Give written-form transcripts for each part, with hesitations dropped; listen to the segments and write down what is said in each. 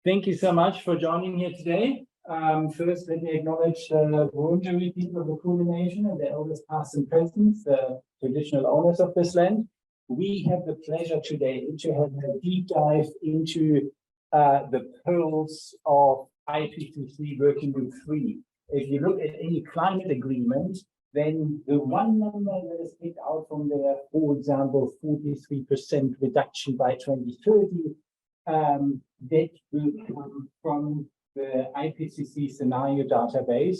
Thank you so much for joining here today. First, let me acknowledge the Wurundjeri people of the Kulin Nation and their elders past and present, the traditional owners of this land. We have the pleasure today to have a deep dive into the pearls of IPCC Working Group 3. If you look at any climate agreement, then the one number that is picked out from there, for example, 43% reduction by 2030, that will come from the IPCC scenario database.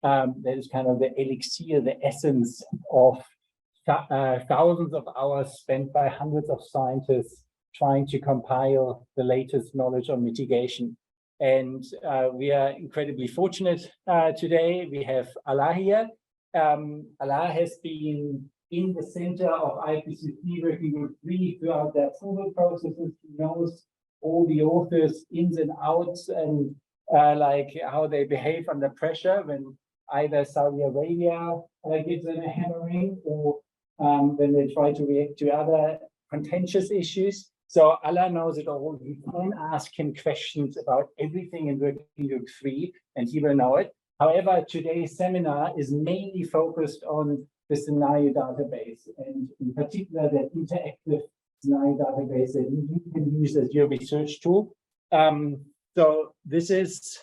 That is kind of the elixir, the essence of thousands of hours spent by hundreds of scientists trying to compile the latest knowledge on mitigation. And we are incredibly fortunate today. We have Ala here. Ala has been in the center of IPCC Working Group 3 throughout the approval processes. He knows all the authors ins and outs and like how they behave under pressure when either Saudi Arabia gives them a hammering or when they try to react to other contentious issues. So Ala knows it all. You can ask him questions about everything in Working Group 3 and he will know it. However, today's seminar is mainly focused on the scenario database and in particular the interactive scenario database that you can use as your research tool. So this is,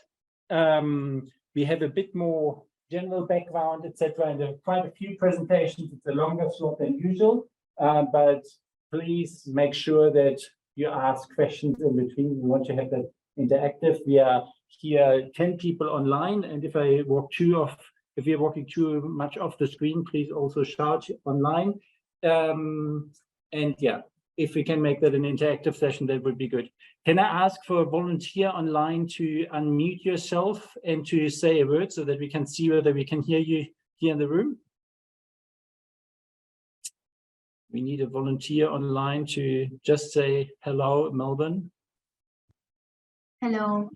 we have a bit more general background, etc. And there are quite a few presentations. It's a longer slot than usual, but please make sure that you ask questions in between. We want to have that interactive. We are here 10 people online, and if I walk if you're walking too much off the screen, please also shout online. And yeah, if we can make that an interactive session, that would be good. Can I ask for a volunteer online to unmute yourself and to say a word so that we can see whether we can hear you here in the room? We need a volunteer online to just say hello, Melbourne. Hello.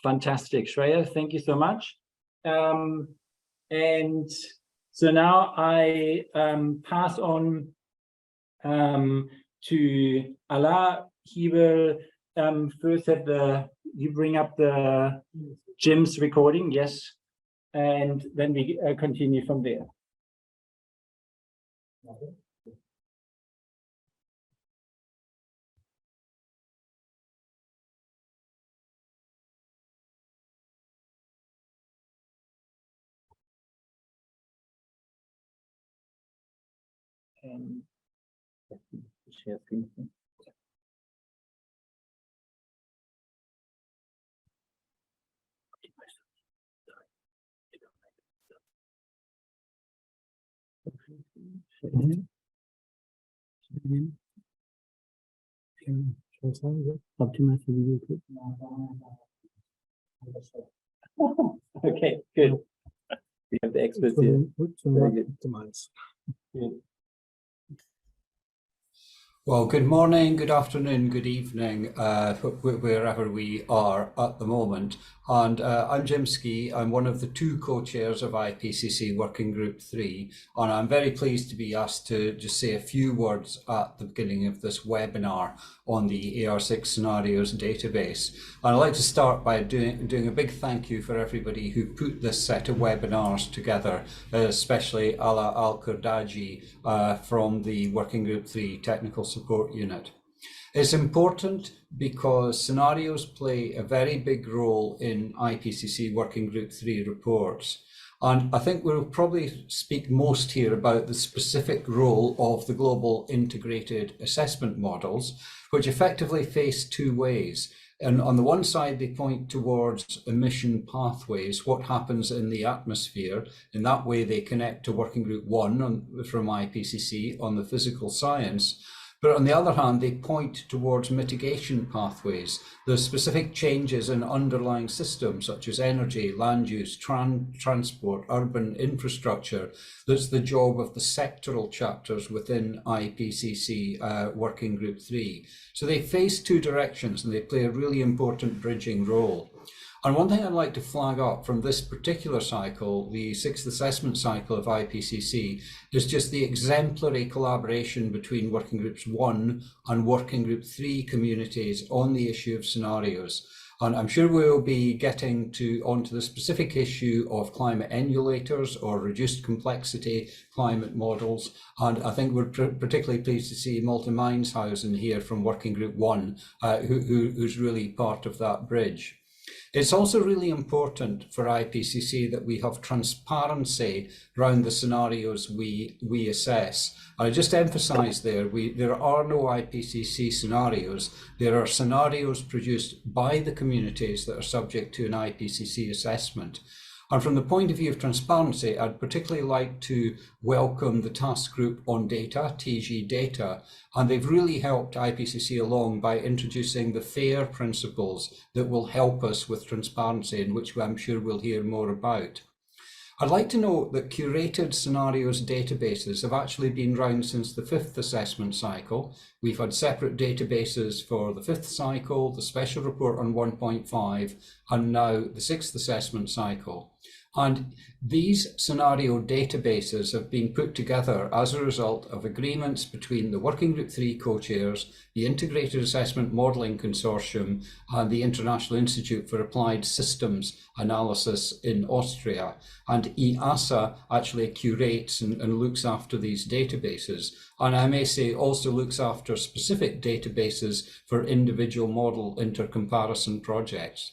Fantastic, Shreya, thank you so much. And so now I pass on to Ala. He will first have you bring up the Jim's recording, yes, and then we continue from there. And share screen. Okay, good. We have the experts here. Very good. Well, good morning, good afternoon, good evening, wherever we are at the moment. And I'm Jim Skee. I'm one of the two co-chairs of IPCC Working Group 3, and I'm very pleased to be asked to just say a few words at the beginning of this webinar on the AR6 Scenarios database. And I'd like to start by doing a big thank you for everybody who put this set of webinars together, especially Ala Al-Kurdaji from the Working Group 3 Technical Support Unit. It's important because scenarios play a very big role in IPCC Working Group 3 reports. And I think we'll probably speak most here about the specific role of the global integrated assessment models, which effectively face two ways. And on the one side, they point towards emission pathways, what happens in the atmosphere. In that way, they connect to Working Group 1 from IPCC on the physical science. But on the other hand, they point towards mitigation pathways, the specific changes in underlying systems such as energy, land use, transport, urban infrastructure. That's the job of the sectoral chapters within IPCC Working Group 3. So they face two directions and they play a really important bridging role. And one thing I'd like to flag up from this particular cycle, the 6th assessment cycle of IPCC, is just the exemplary collaboration between Working Groups 1 and Working Group 3 communities on the issue of scenarios. And I'm sure we'll be getting onto the specific issue of climate emulators or reduced complexity climate models. And I think we're particularly pleased to see Malte Meinshausen here from Working Group 1, who's really part of that bridge. It's also really important for IPCC that we have transparency around the scenarios we assess. I just emphasise there are no IPCC scenarios. There are scenarios produced by the communities that are subject to an IPCC assessment. And from the point of view of transparency, I'd particularly like to welcome the Task Group on Data, TG Data, and they've really helped IPCC along by introducing the FAIR principles that will help us with transparency, and which I'm sure we'll hear more about. I'd like to note that curated scenarios databases have actually been around since the 5th assessment cycle. We've had separate databases for the 5th cycle, the special report on 1.5, and now the 6th assessment cycle. And these scenario databases have been put together as a result of agreements between the Working Group 3 co-chairs, the Integrated Assessment Modelling Consortium, and the International Institute for Applied Systems Analysis in Austria. And EASA actually curates and looks after these databases. And I may say also looks after specific databases for individual model intercomparison projects.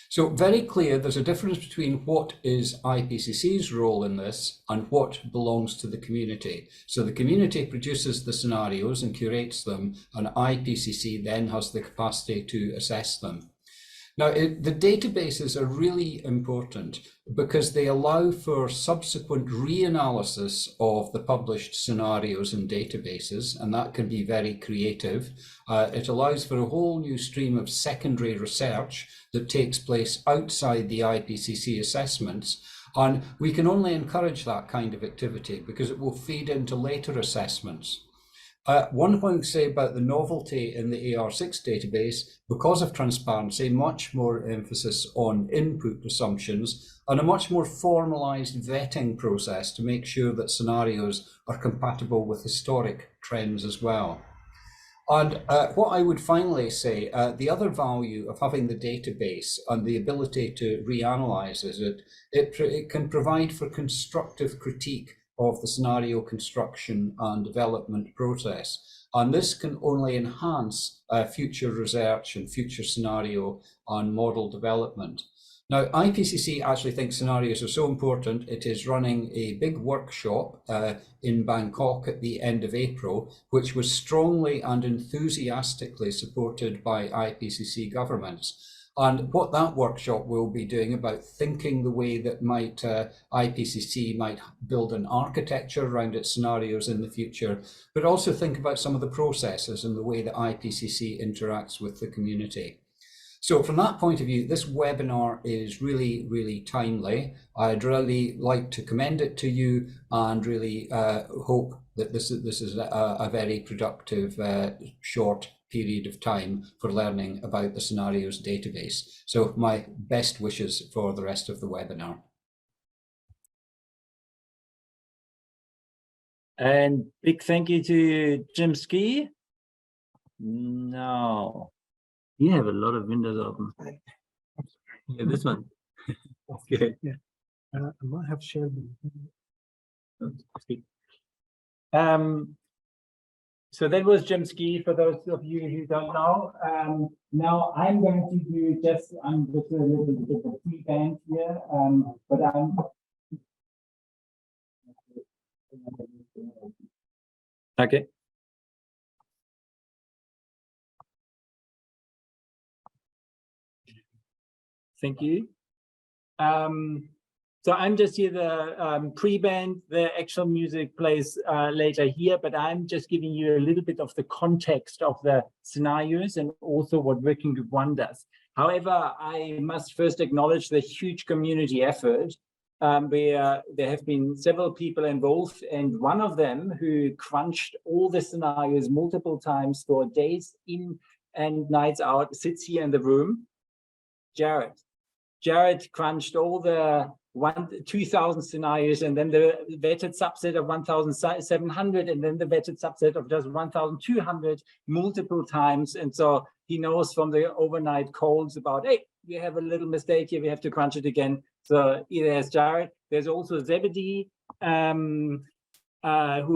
So very clear, there's a difference between what is IPCC's role in this and what belongs to the community. So the community produces the scenarios and curates them, and IPCC then has the capacity to assess them. Now, the databases are really important because they allow for subsequent reanalysis of the published scenarios and databases, and that can be very creative. It allows for a whole new stream of secondary research that takes place outside the IPCC assessments, and we can only encourage that kind of activity because it will feed into later assessments. One thing to say about the novelty in the AR6 database, because of transparency, much more emphasis on input assumptions and a much more formalized vetting process to make sure that scenarios are compatible with historic trends as well. And what I would finally say, the other value of having the database and the ability to reanalyze is it can provide for constructive critique of the scenario construction and development process. And this can only enhance future research and future scenario and model development. Now, IPCC actually thinks scenarios are so important, it is running a big workshop in Bangkok at the end of April, which was strongly and enthusiastically supported by IPCC governments. And what that workshop will be doing about thinking the way that IPCC might build an architecture around its scenarios in the future, but also think about some of the processes and the way that IPCC interacts with the community. So from that point of view, this webinar is really, really timely. I'd really like to commend it to you and really hope that this is a very productive short period of time for learning about the scenarios database. So my best wishes for the rest of the webinar. And big thank you to Jim Ski. Now, you have a lot of windows open. Yeah, this one. Okay. Yeah. I might have shared them. So that was Jim Ski, for those of you who don't know. Now I'm going to do I'm just a little bit of free band here, but Okay. Thank you. So I'm just here, the pre-band, the actual music plays later here, but I'm just giving you a little bit of the context of the scenarios and also what Working Group 1 does. However, I must first acknowledge the huge community effort where there have been several people involved, and one of them who crunched all the scenarios multiple times for days in and nights out sits here in the room, Jared. Jared crunched all the 2,000 scenarios, and then the vetted subset of 1,700, and then the vetted subset of just 1,200 multiple times. And so he knows from the overnight calls about, hey, we have a little mistake here, we have to crunch it again. So there's Jared. There's also Zebedee, who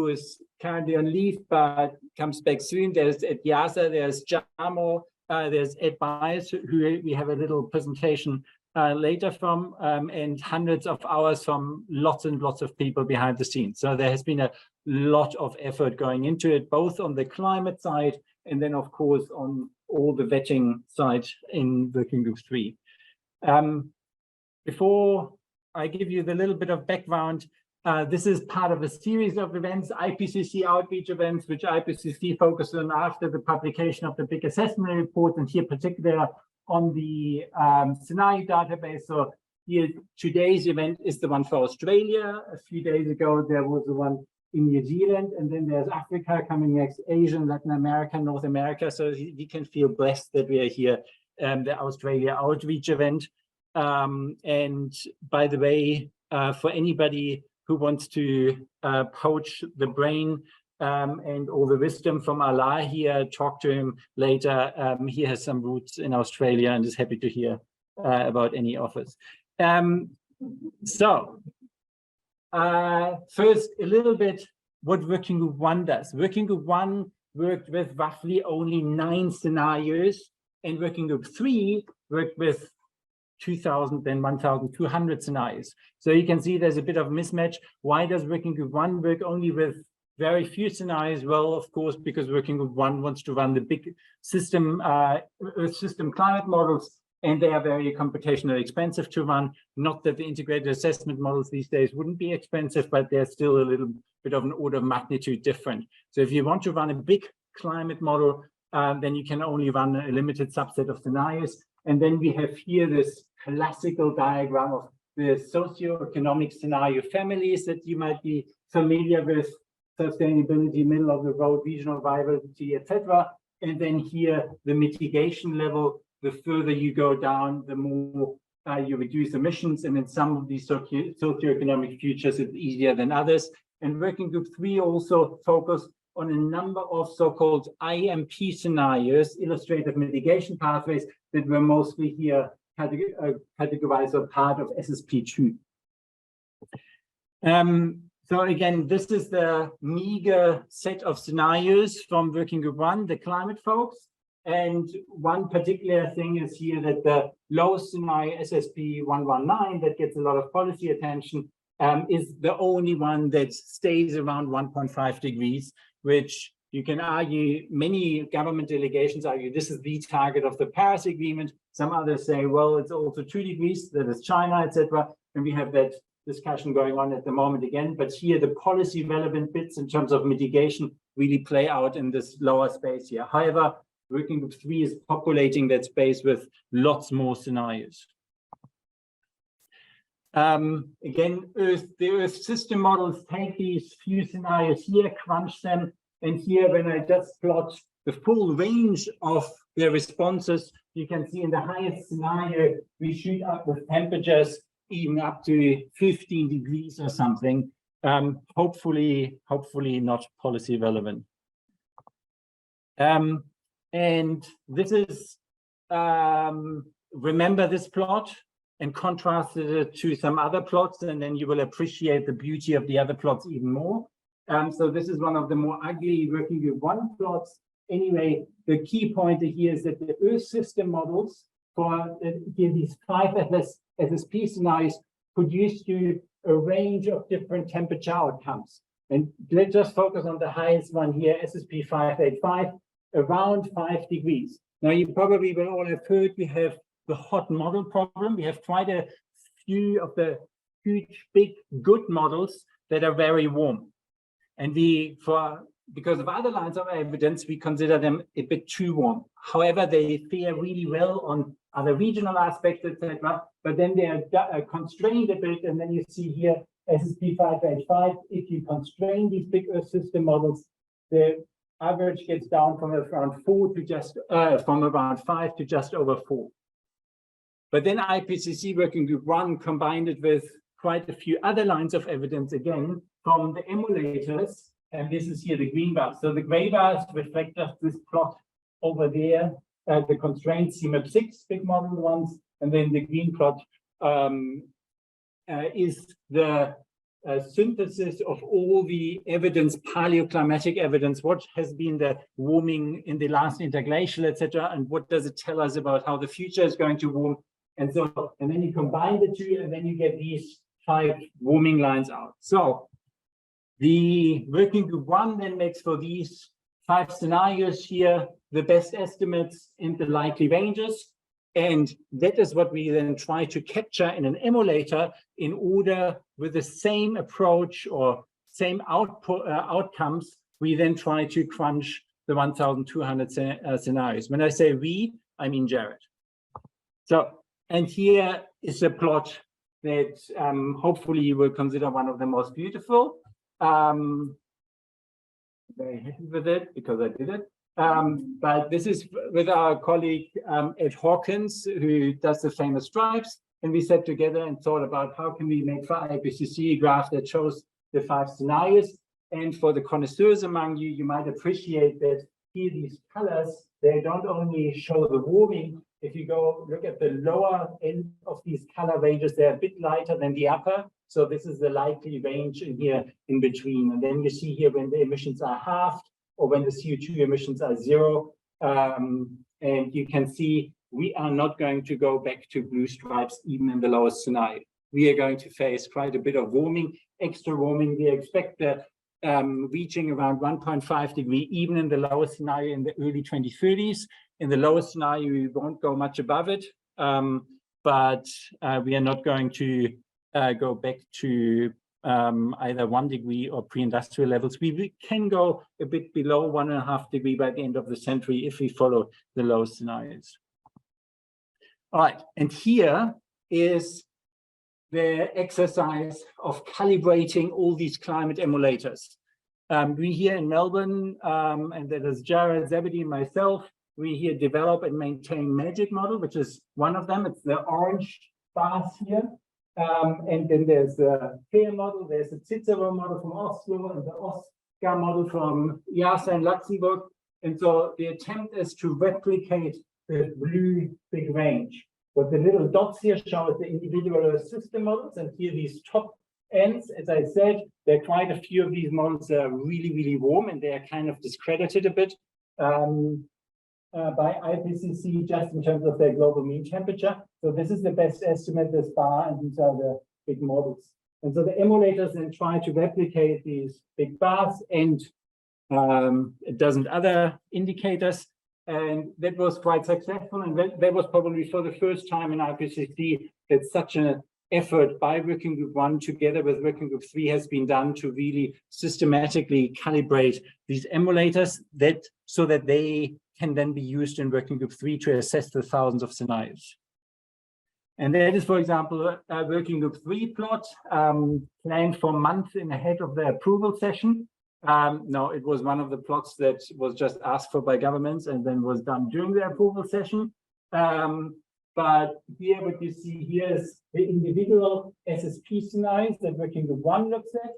is currently on leave but comes back soon. There's Ed Yasa, there's Jamo, there's Ed Bias, who we have a little presentation later from, and hundreds of hours from lots and lots of people behind the scenes. So there has been a lot of effort going into it, both on the climate side and then, of course, on all the vetting side in Working Group 3. Before I give you the little bit of background, this is part of a series of events, IPCC outreach events, which IPCC focused on after the publication of the big assessment report, and here particularly on the scenario database. So here, today's event is the one for Australia. A few days ago, there was the one in New Zealand, and then there's Africa coming next, Asia, Latin America, North America. So we can feel blessed that we are here, the Australia outreach event. And by the way, for anybody who wants to poach the brain and all the wisdom from Allah here, talk to him later. He has some roots in Australia and is happy to hear about any offers. First, a little bit what Working Group 1 does. Working Group 1 worked with roughly only 9 scenarios, and Working Group 3 worked with 2,000 and 1,200 scenarios. So you can see there's a bit of mismatch. Why does Working Group 1 work only with very few scenarios? Well, of course, because Working Group 1 wants to run the big system, Earth system climate models, and they are very computationally expensive to run. Not that the integrated assessment models these days wouldn't be expensive, but they're still a little bit of an order of magnitude different. So if you want to run a big climate model, then you can only run a limited subset of scenarios. And then we have here this classical diagram of the socioeconomic scenario families that you might be familiar with: sustainability, middle of the road, regional viability, etc. And then here, the mitigation level. The further you go down, the more you reduce emissions. And in some of these socioeconomic futures, it's easier than others. And Working Group 3 also focused on a number of so-called IMP scenarios, illustrative mitigation pathways, that were mostly here categorized as part of SSP2. So again, this is the meager set of scenarios from Working Group 1, the climate folks. And one particular thing is here that the lowest scenario, SSP 119, that gets a lot of policy attention, is the only one that stays around 1.5 degrees, which you can argue, many government delegations argue this is the target of the Paris Agreement. Some others say, well, it's also 2 degrees, that is China, etc. And we have that discussion going on at the moment again. But here, the policy relevant bits in terms of mitigation really play out in this lower space here. However, Working Group 3 is populating that space with lots more scenarios. Again, the Earth system models take these few scenarios here, crunch them, and here when I just plot the full range of their responses, you can see in the highest scenario, we shoot up with temperatures even up to 15 degrees or something. Hopefully not policy relevant. And this is, remember this plot and contrast it to some other plots, and then you will appreciate the beauty of the other plots even more. So this is one of the more ugly Working Group 1 plots. Anyway, the key point here is that the Earth system models for here these 5 SSP scenarios produce you a range of different temperature outcomes. And let's just focus on the highest one here, SSP 585, around 5 degrees. Now, you probably will all have heard we have the hot model problem. We have quite a few of the huge, big, good models that are very warm. And because of other lines of evidence, we consider them a bit too warm. However, they fare really well on other regional aspects, etc. But then they are constrained a bit. And then you see here, SSP 585, if you constrain these big Earth system models, the average gets down from around 4 to just from around 5 to just over 4. But then IPCC Working Group 1 combined it with quite a few other lines of evidence, again, from the emulators. And this is here the green bars. So the gray bars reflect just this plot over there, the constraint CMAP6 big model ones. And then the green plot is the synthesis of all the evidence, paleoclimatic evidence, what has been the warming in the last interglacial, etc., and what does it tell us about how the future is going to warm. And so, and then you combine the two, and then you get these 5 warming lines out. So the Working Group 1 then makes for these 5 scenarios here the best estimates and the likely ranges. And that is what we then try to capture in an emulator in order with the same approach or same outcomes, we then try to crunch the 1,200 scenarios. When I say we, I mean Jared. So, and here is a plot that hopefully you will consider one of the most beautiful. Very happy with it because I did it. But this is with our colleague Ed Hawkins, who does the famous stripes. And we sat together and thought about how can we make for IPCC a graph that shows the 5 scenarios. And for the connoisseurs among you, you might appreciate that here these colors, they don't only show the warming. If you go look at the lower end of these color ranges, they're a bit lighter than the upper. So this is the likely range in here in between. And then you see here when the emissions are halved, or when the CO2 emissions are 0. And you can see we are not going to go back to blue stripes even in the lowest scenario. We are going to face quite a bit of warming, extra warming. We expect that reaching around 1.5 degree even in the lowest scenario in the early 2030s. In the lowest scenario, we won't go much above it, but we are not going to go back to either 1 degree or pre-industrial levels. We can go a bit below 1.5 degree by the end of the century if we follow the low scenarios. All right, and here is the exercise of calibrating all these climate emulators. We here in Melbourne, and that is Jared, Zebedee, and myself, we here develop and maintain Magic Model, which is one of them. It's the orange bars here. And then there's the FAIR model, there's the Cicero model from Oslo, and the OSCAR model from IASA in Luxembourg. And so the attempt is to replicate the blue big range. What the little dots here show is the individual system models, and here these top ends, as I said, there are quite a few of these models that are really, really warm, and they are kind of discredited a bit by IPCC just in terms of their global mean temperature. So this is the best estimate, this bar, and these are the big models. And so the emulators then try to replicate these big bars and a dozen other indicators. And that was quite successful. And that was probably for the first time in IPCC that such an effort by Working Group 1 together with Working Group 3 has been done to really systematically calibrate these emulators so that they can then be used in Working Group 3 to assess the thousands of scenarios. And that is, for example, a Working Group 3 plot planned for months in ahead of the approval session. No, it was one of the plots that was just asked for by governments and then was done during the approval session. But here, what you see here is the individual SSP scenarios that Working Group 1 looks at,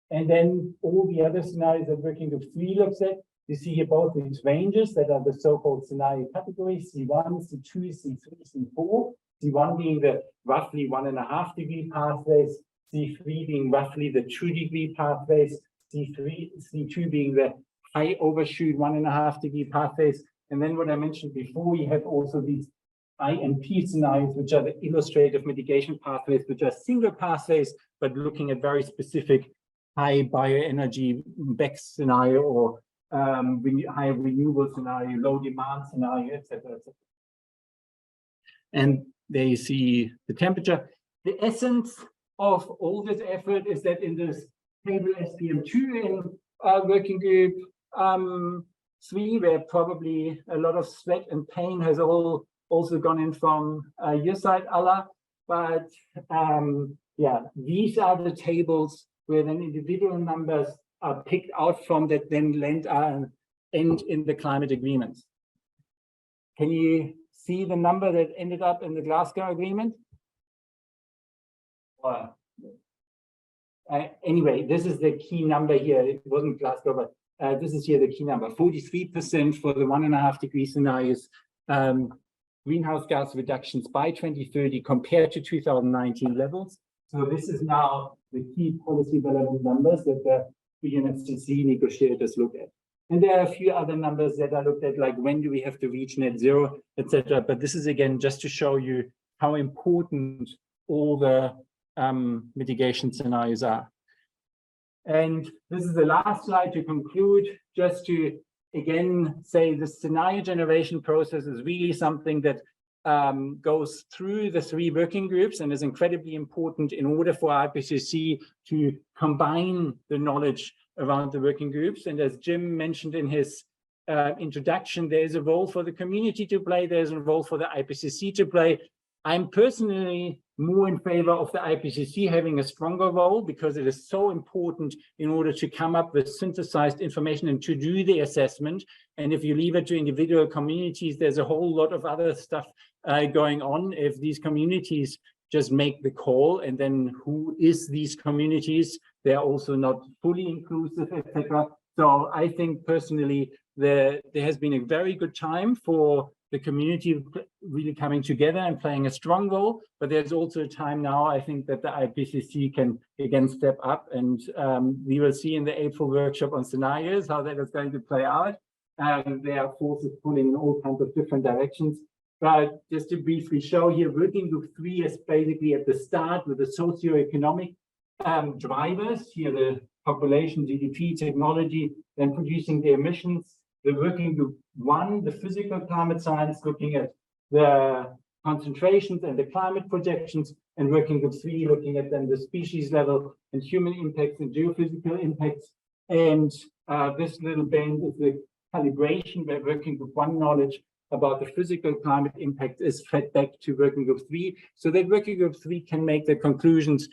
and then all the other scenarios that Working Group 3 looks at. You see here both these ranges that are the so-called scenario categories, C1, C2, C3, C4. C1 being the roughly 1.5 degree pathways, C3 being roughly the 2 degree pathways, C2 being the high overshoot 1.5 degree pathways. And then what I mentioned before, you have also these INP scenarios, which are the illustrative mitigation pathways, which are single pathways, but looking at very specific high bioenergy BECCS scenario or high renewable scenario, low demand scenario, etc., etc. And there you see the temperature. The essence of all this effort is that in this table SPM2 in Working Group 3, where probably a lot of sweat and pain has also gone in from your side, Allah. But yeah, these are the tables where then individual numbers are picked out from that then end in the climate agreements. Can you see the number that ended up in the Glasgow Agreement? Anyway, this is the key number here. It wasn't Glasgow, but this is here the key number. 43% for the 1.5 degree scenarios, greenhouse gas reductions by 2030 compared to 2019 levels. So this is now the key policy development numbers that the UNFCCC negotiators look at. And there are a few other numbers that I looked at, like when do we have to reach net zero, etc. But this is again just to show you how important all the mitigation scenarios are. And this is the last slide to conclude, just to again say the scenario generation process is really something that goes through the 3 working groups and is incredibly important in order for IPCC to combine the knowledge around the working groups. And as Jim mentioned in his introduction, there's a role for the community to play, there's a role for the IPCC to play. I'm personally more in favor of the IPCC having a stronger role because it is so important in order to come up with synthesized information and to do the assessment. And if you leave it to individual communities, there's a whole lot of other stuff going on. If these communities just make the call, and then who is these communities? They're also not fully inclusive, etc. So I think personally, there has been a very good time for the community really coming together and playing a strong role, but there's also a time now, I think, that the IPCC can again step up, and we will see in the April workshop on scenarios how that is going to play out. There are forces pulling in all kinds of different directions. But just to briefly show here, working group 3 is basically at the start with the socioeconomic drivers, here the population, GDP, technology, then producing the emissions. The working group 1, the physical climate science, looking at the concentrations and the climate projections, and working group 3, looking at then the species level and human impacts and geophysical impacts. And this little band is the calibration where working group 1 knowledge about the physical climate impact is fed back to working group 3, so that working group 3 can make the conclusions.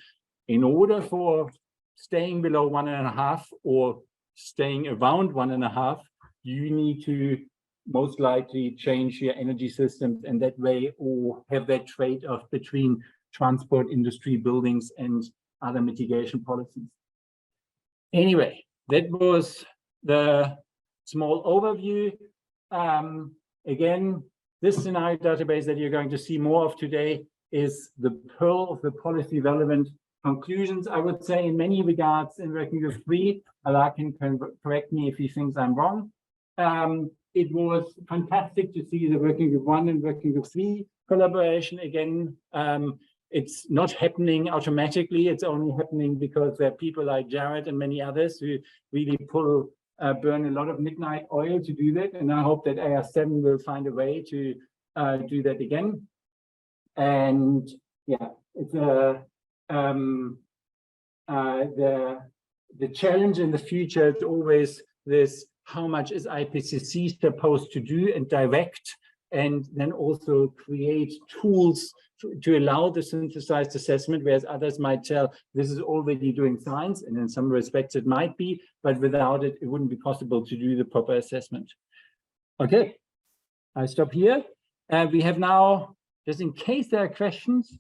In order for staying below 1.5 or staying around 1.5, you need to most likely change your energy systems in that way, or have that trade-off between transport, industry, buildings, and other mitigation policies. Anyway, that was the small overview. Again, this scenario database that you're going to see more of today is the pearl of the policy relevant conclusions, I would say, in many regards in working group 3. Alaa can correct me if he thinks I'm wrong. It was fantastic to see the working group 1 and working group 3 collaboration again. It's not happening automatically. It's only happening because there are people like Jared and many others who really burn a lot of midnight oil to do that. And I hope that AR7 will find a way to do that again. And yeah, it's the challenge in the future is always this: how much is IPCC supposed to do and direct, and then also create tools to allow the synthesized assessment, whereas others might tell this is already doing science, and in some respects it might be, but without it, it wouldn't be possible to do the proper assessment. Okay, I stop here. We have now, just in case there are questions,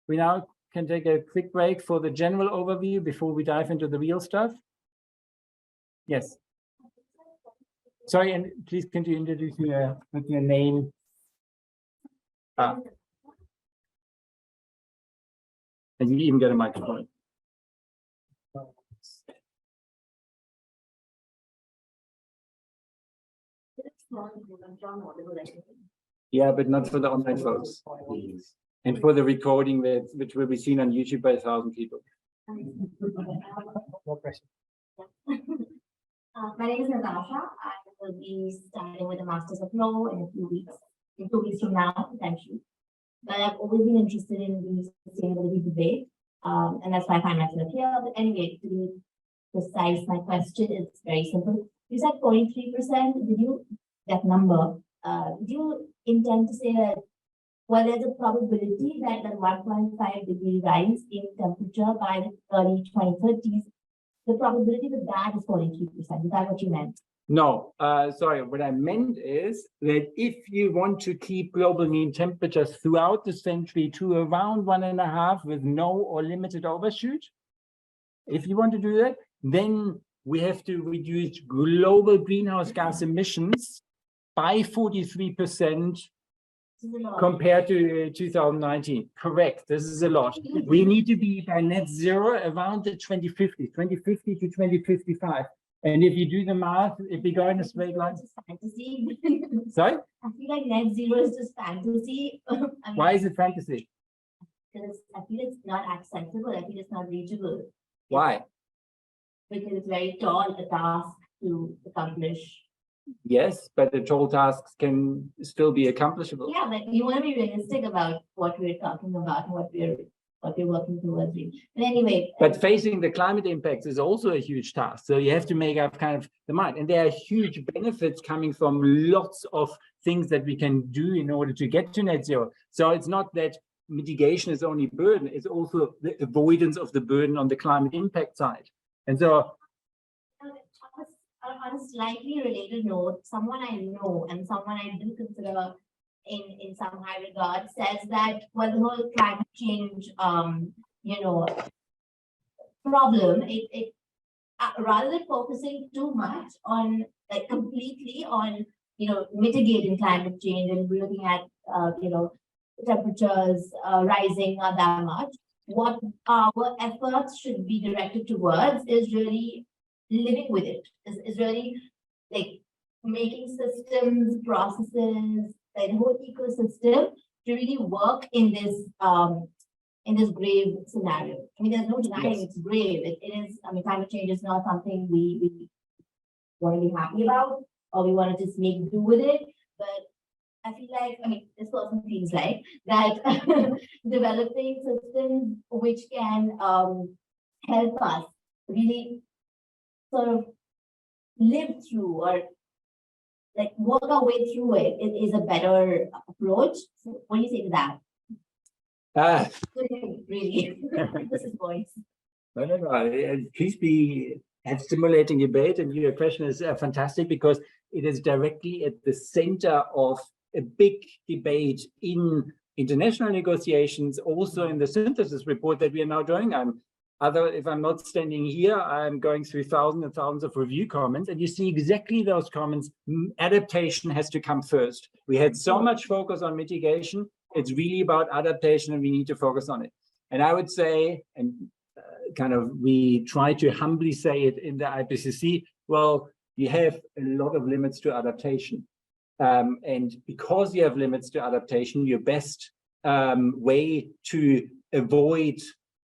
we now can take a quick break for the general overview before we dive into the real stuff. Yes. Sorry, and please can you introduce me with your name? And you even get a microphone. Yeah, but not for the online folks. And for the recording, which will be seen on YouTube by 1,000 people. No question. My name is Natasha. I will be starting with a Master's of Law in 2 weeks from now, potentially. But I've always been interested in the sustainability debate, and that's why I find myself here. But anyway, to be precise, my question is very simple. You said 43%. Did you, that number, did you intend to say that, well, there's a probability that the 1.5 degree rise in temperature by the early 2030s, the probability that that is 43%? Is that what you meant? No, sorry, what I meant is that if you want to keep global mean temperatures throughout the century to around 1.5 with no or limited overshoot, if you want to do that, then we have to reduce global greenhouse gas emissions by 43% compared to 2019. Correct, this is a lot. We need to be by net zero around the 2050 to 2055. And if you do the math, if we go in a straight line. Fantasy. Sorry? I feel like net zero is just fantasy. I mean, Why is it fantasy? because I feel it's not accessible. I feel it's not reachable. Why? Because it's very tall a task to accomplish. Yes, but the tall tasks can still be accomplishable. Yeah, but you want to be realistic about what we're talking about and what we're working towards. But anyway. But facing the climate impacts is also a huge task. So you have to make up kind of the mind. And there are huge benefits coming from lots of things that we can do in order to get to net zero. So it's not that mitigation is only burden, it's also the avoidance of the burden on the climate impact side. And so on a slightly related note, someone I know and someone I do consider in some high regard says that, well, the whole climate change, problem, it rather than focusing too much on, like, completely on, mitigating climate change and looking at, temperatures rising not that much, what our efforts should be directed towards is really living with it, is really like making systems, processes, like the whole ecosystem to really work in this grave scenario. I mean, there's no denying it's grave. It is, I mean, climate change is not something we want to be happy about or we want to just make do with it. But I feel like, I mean, this person feels like that developing systems which can help us really sort of live through or like work our way through it is a better approach. So what do you say to that? Really, this is voice. No. Please have stimulating debate, and your question is fantastic because it is directly at the center of a big debate in international negotiations, also in the synthesis report that we are now doing. If I'm not standing here, I'm going through thousands and thousands of review comments, and you see exactly those comments. Adaptation has to come first. We had so much focus on mitigation. It's really about adaptation, and we need to focus on it. And I would say, and we try to humbly say it in the IPCC, well, you have a lot of limits to adaptation. And because you have limits to adaptation, your best way to avoid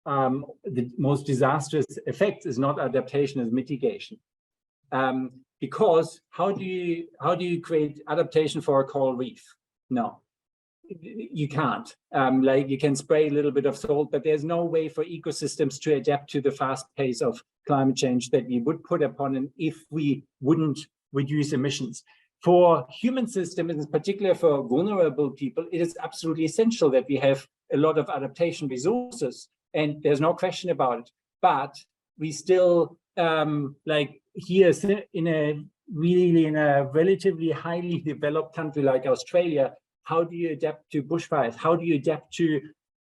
the most disastrous effects is not adaptation, is mitigation. Because how do you create adaptation for a coral reef? No, you can't. Like you can spray a little bit of salt, but there's no way for ecosystems to adapt to the fast pace of climate change that we would put upon it if we wouldn't reduce emissions. For human systems, in particular for vulnerable people, it is absolutely essential that we have a lot of adaptation resources. And there's no question about it, but we still like here in a relatively highly developed country like Australia, how do you adapt to bushfires? How do you adapt to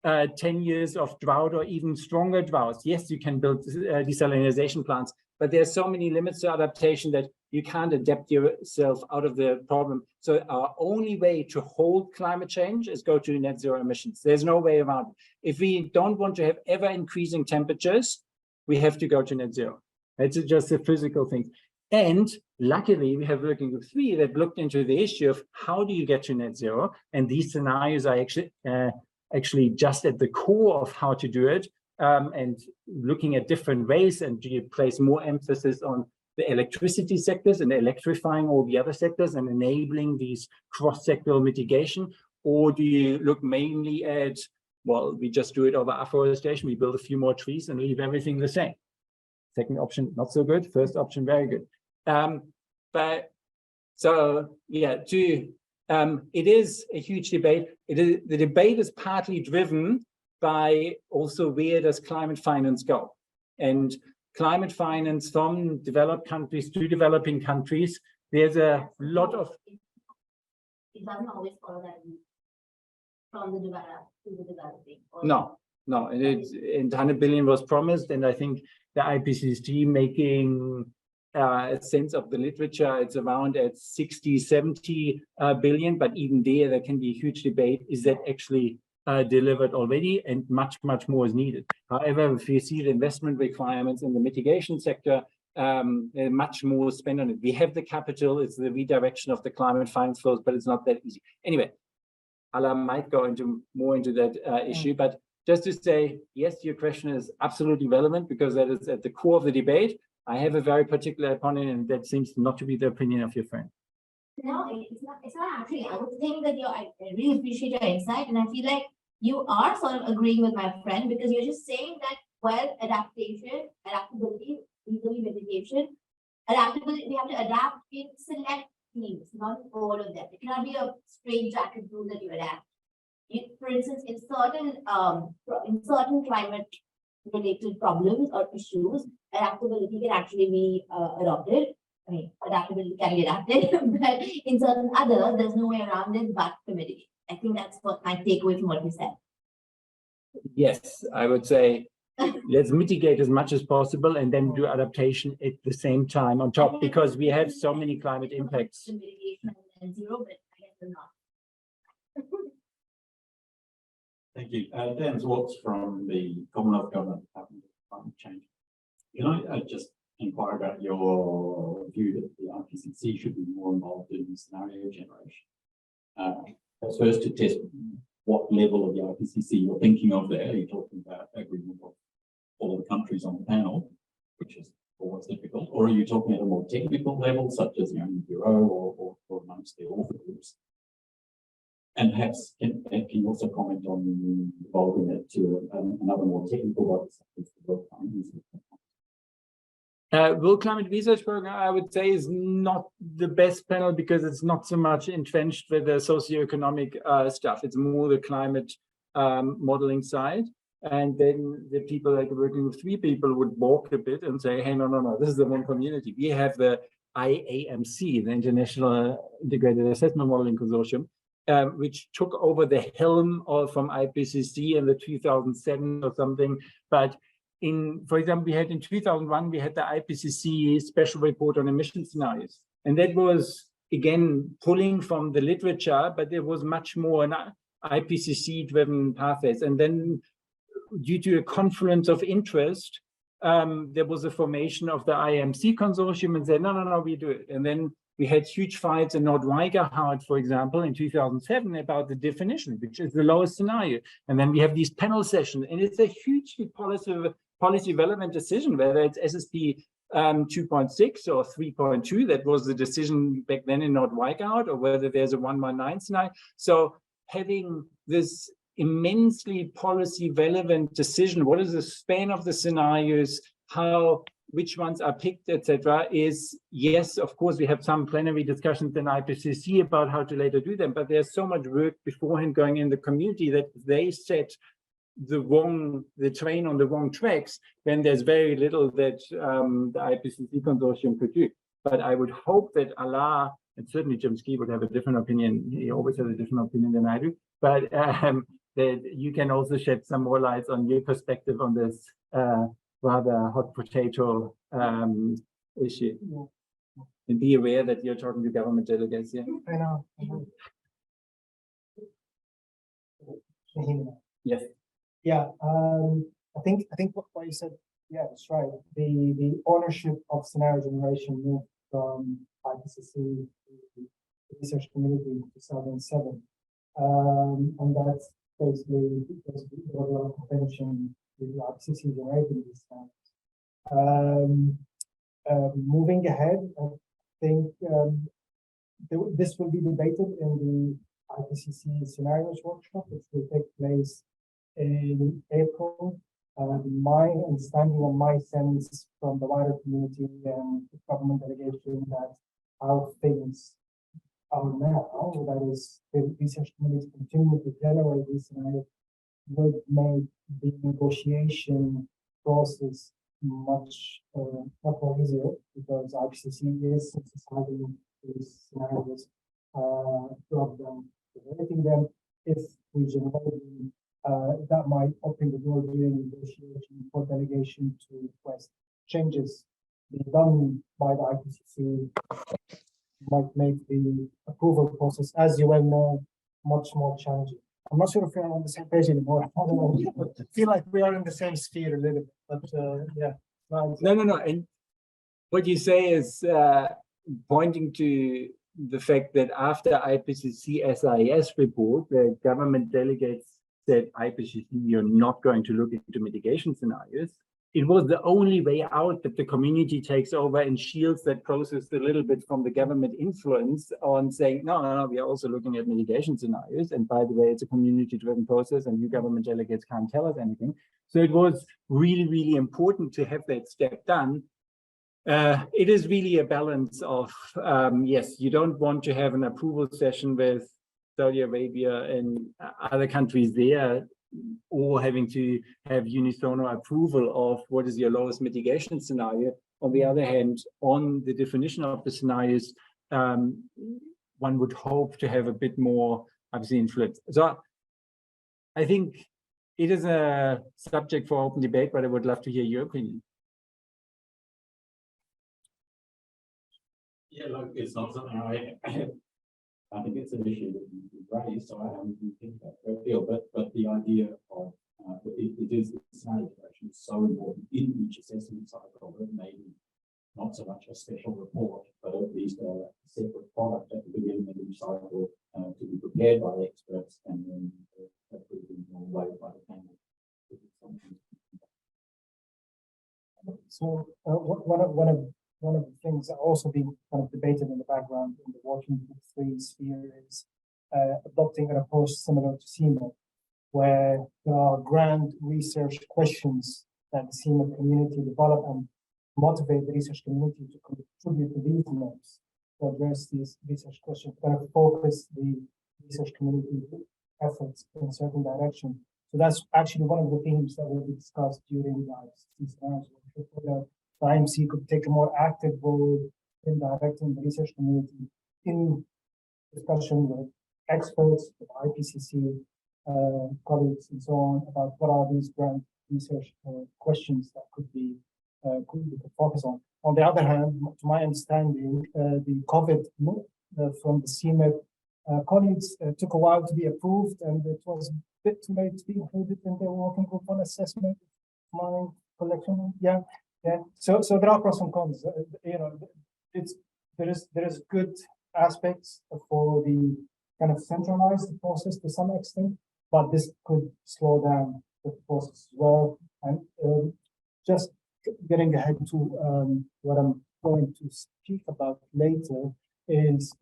10 years of drought or even stronger droughts? Yes, you can build desalination plants, but there's so many limits to adaptation that you can't adapt yourself out of the problem. So our only way to hold climate change is go to net zero emissions. There's no way around it. If we don't want to have ever increasing temperatures, we have to go to net zero. It's just a physical thing. And luckily, we have Working Group 3 that looked into the issue of how do you get to net zero? And these scenarios are actually just at the core of how to do it, and looking at different ways. And do you place more emphasis on the electricity sectors and electrifying all the other sectors and enabling these cross-sectoral mitigation? Or do you look mainly at, well, we just do it over afforestation, we build a few more trees and leave everything the same? Second option, not so good. First option, very good. It is a huge debate. The debate is partly driven by also where does climate finance go? And climate finance from developed countries to developing countries. There's a lot of It doesn't always follow that route from the developed to the developing. or- no, and 100 billion was promised, and I think the IPCC making a sense of the literature, it's around at 60, 70 billion, but even there can be a huge debate. Is that actually delivered already? And much more is needed. However, if you see the investment requirements in the mitigation sector, much more spent on it. We have the capital, it's the redirection of the climate finance flows, but it's not that easy. Anyway, Ala might go more into that issue, but just to say, yes, your question is absolutely relevant because that is at the core of the debate. I have a very particular opinion, and that seems not to be the opinion of your friend. No, it's not actually. I would think that I really appreciate your insight, and I feel like you are sort of agreeing with my friend because you're just saying that, well, adaptability, legally mitigation, adaptability, we have to adapt in select things, not all of them. It cannot be a straight jacket rule that you adapt. For instance, in certain climate related problems or issues, adaptability can actually be adopted. I mean, adaptability can be adapted, but in certain others, there's no way around it but to mitigate. I think that's what my takeaway from what you said. Yes, I would say let's mitigate as much as possible and then do adaptation at the same time on top, because we have so many climate impacts. The mitigation and zero, but I guess they're not. Thank you. Dan Zwartz from the Commonwealth Government Department of Climate Change. Can I just inquire about your view that the IPCC should be more involved in scenario generation? First, to test what level of the IPCC you're thinking of there. You're talking about agreement of all the countries on the panel, which is always difficult, or are you talking at a more technical level, such as the Bureau or amongst the author groups? And perhaps can you also comment on evolving it to another more technical body, such as the World Climate Research Program? World Climate Research Program, I would say, is not the best panel because it's not so much entrenched with the socioeconomic stuff. It's more the climate modeling side. And then the people like working with three people would balk a bit and say, hey, no, this is the one community. We have the IAMC, the International Integrated Assessment Modeling Consortium, which took over the helm from IPCC in the 2007 or something. But for example, we had in 2001, we had the IPCC special report on emission scenarios. And that was, again, pulling from the literature, but there was much more an IPCC-driven pathways. And then due to a confluence of interest, there was a formation of the IMC consortium and said, no, we do it. And then we had huge fights in Nordweigerhardt, for example, in 2007 about the definition, which is the lowest scenario. And then we have these panel sessions, and it's a hugely policy relevant decision, whether it's SSP 2.6 or 3.2, that was the decision back then in Nordweigerhardt, or whether there's a 119 scenario. So having this immensely policy relevant decision, what is the span of the scenarios, which ones are picked, etc., is, yes, of course, we have some plenary discussions in IPCC about how to later do them, but there's so much work beforehand going in the community that they set the train on the wrong tracks, then there's very little that the IPCC consortium could do. But I would hope that Ala, and certainly Jim Ski would have a different opinion, he always has a different opinion than I do, but that you can also shed some more lights on your perspective on this rather hot potato issue. And be aware that you're talking to government delegates here. I know. Yes. Yeah, I think what you said, yeah, that's right. The ownership of scenario generation moved from IPCC to the research community in 2007. And that's basically because there was a lot of attention to the IPCC generating these standards. Moving ahead, I think this will be debated in the IPCC scenarios workshop, which will take place in April. My understanding and my sense from the wider community and the government delegation that how things are now, that is, the research community continue to generate these scenarios, would make the negotiation process much more easier because IPCC is synthesizing these scenarios rather than generating them. If we generate them, that might open the door during negotiation for delegation to request changes be done by the IPCC, might make the approval process, as you well know, much more challenging. I'm not sure if we're on the same page anymore. I don't know. I feel like we are in the same sphere a little bit, but yeah. No. And what you say is pointing to the fact that after IPCC SIS report, the government delegates said IPCC, you're not going to look into mitigation scenarios. It was the only way out that the community takes over and shields that process a little bit from the government influence on saying, no, we are also looking at mitigation scenarios. And by the way, it's a community-driven process and you government delegates can't tell us anything. So it was really, really important to have that step done. It is really a balance of, yes, you don't want to have an approval session with Saudi Arabia and other countries there, or having to have unisono approval of what is your lowest mitigation scenario. On the other hand, on the definition of the scenarios, one would hope to have a bit more, obviously, influence. So I think it is a subject for open debate, but I would love to hear your opinion. Yeah, look, it's not something I think it's an issue that you raised, so I haven't been thinking about a great deal, but the idea of it is the scenario direction is so important in each assessment cycle that maybe not so much a special report, but at least a separate product at the beginning of each cycle to be prepared by experts and then approved in one way by the panel. So one of the things that also being kind of debated in the background in the working group 3 sphere is adopting an approach similar to CIMA, where there are grand research questions that the CIMA community develop and motivate the research community to contribute to these maps to address these research questions, kind of focus the research community efforts in a certain direction. So that's actually one of the themes that will be discussed during the scenarios. The IMC could take a more active role in directing the research community in discussion with experts, with IPCC colleagues, and so on, about what are these grand research questions that could be focused on. On the other hand, to my understanding, the COVID from the CIMA colleagues took a while to be approved, and it was a bit too late to be included in their working group on assessment. My collection, yeah. So there are pros and cons. You know, there is good aspects for the kind of centralized process to some extent, but this could slow down the process as well. And just getting ahead to what I'm going to speak about later is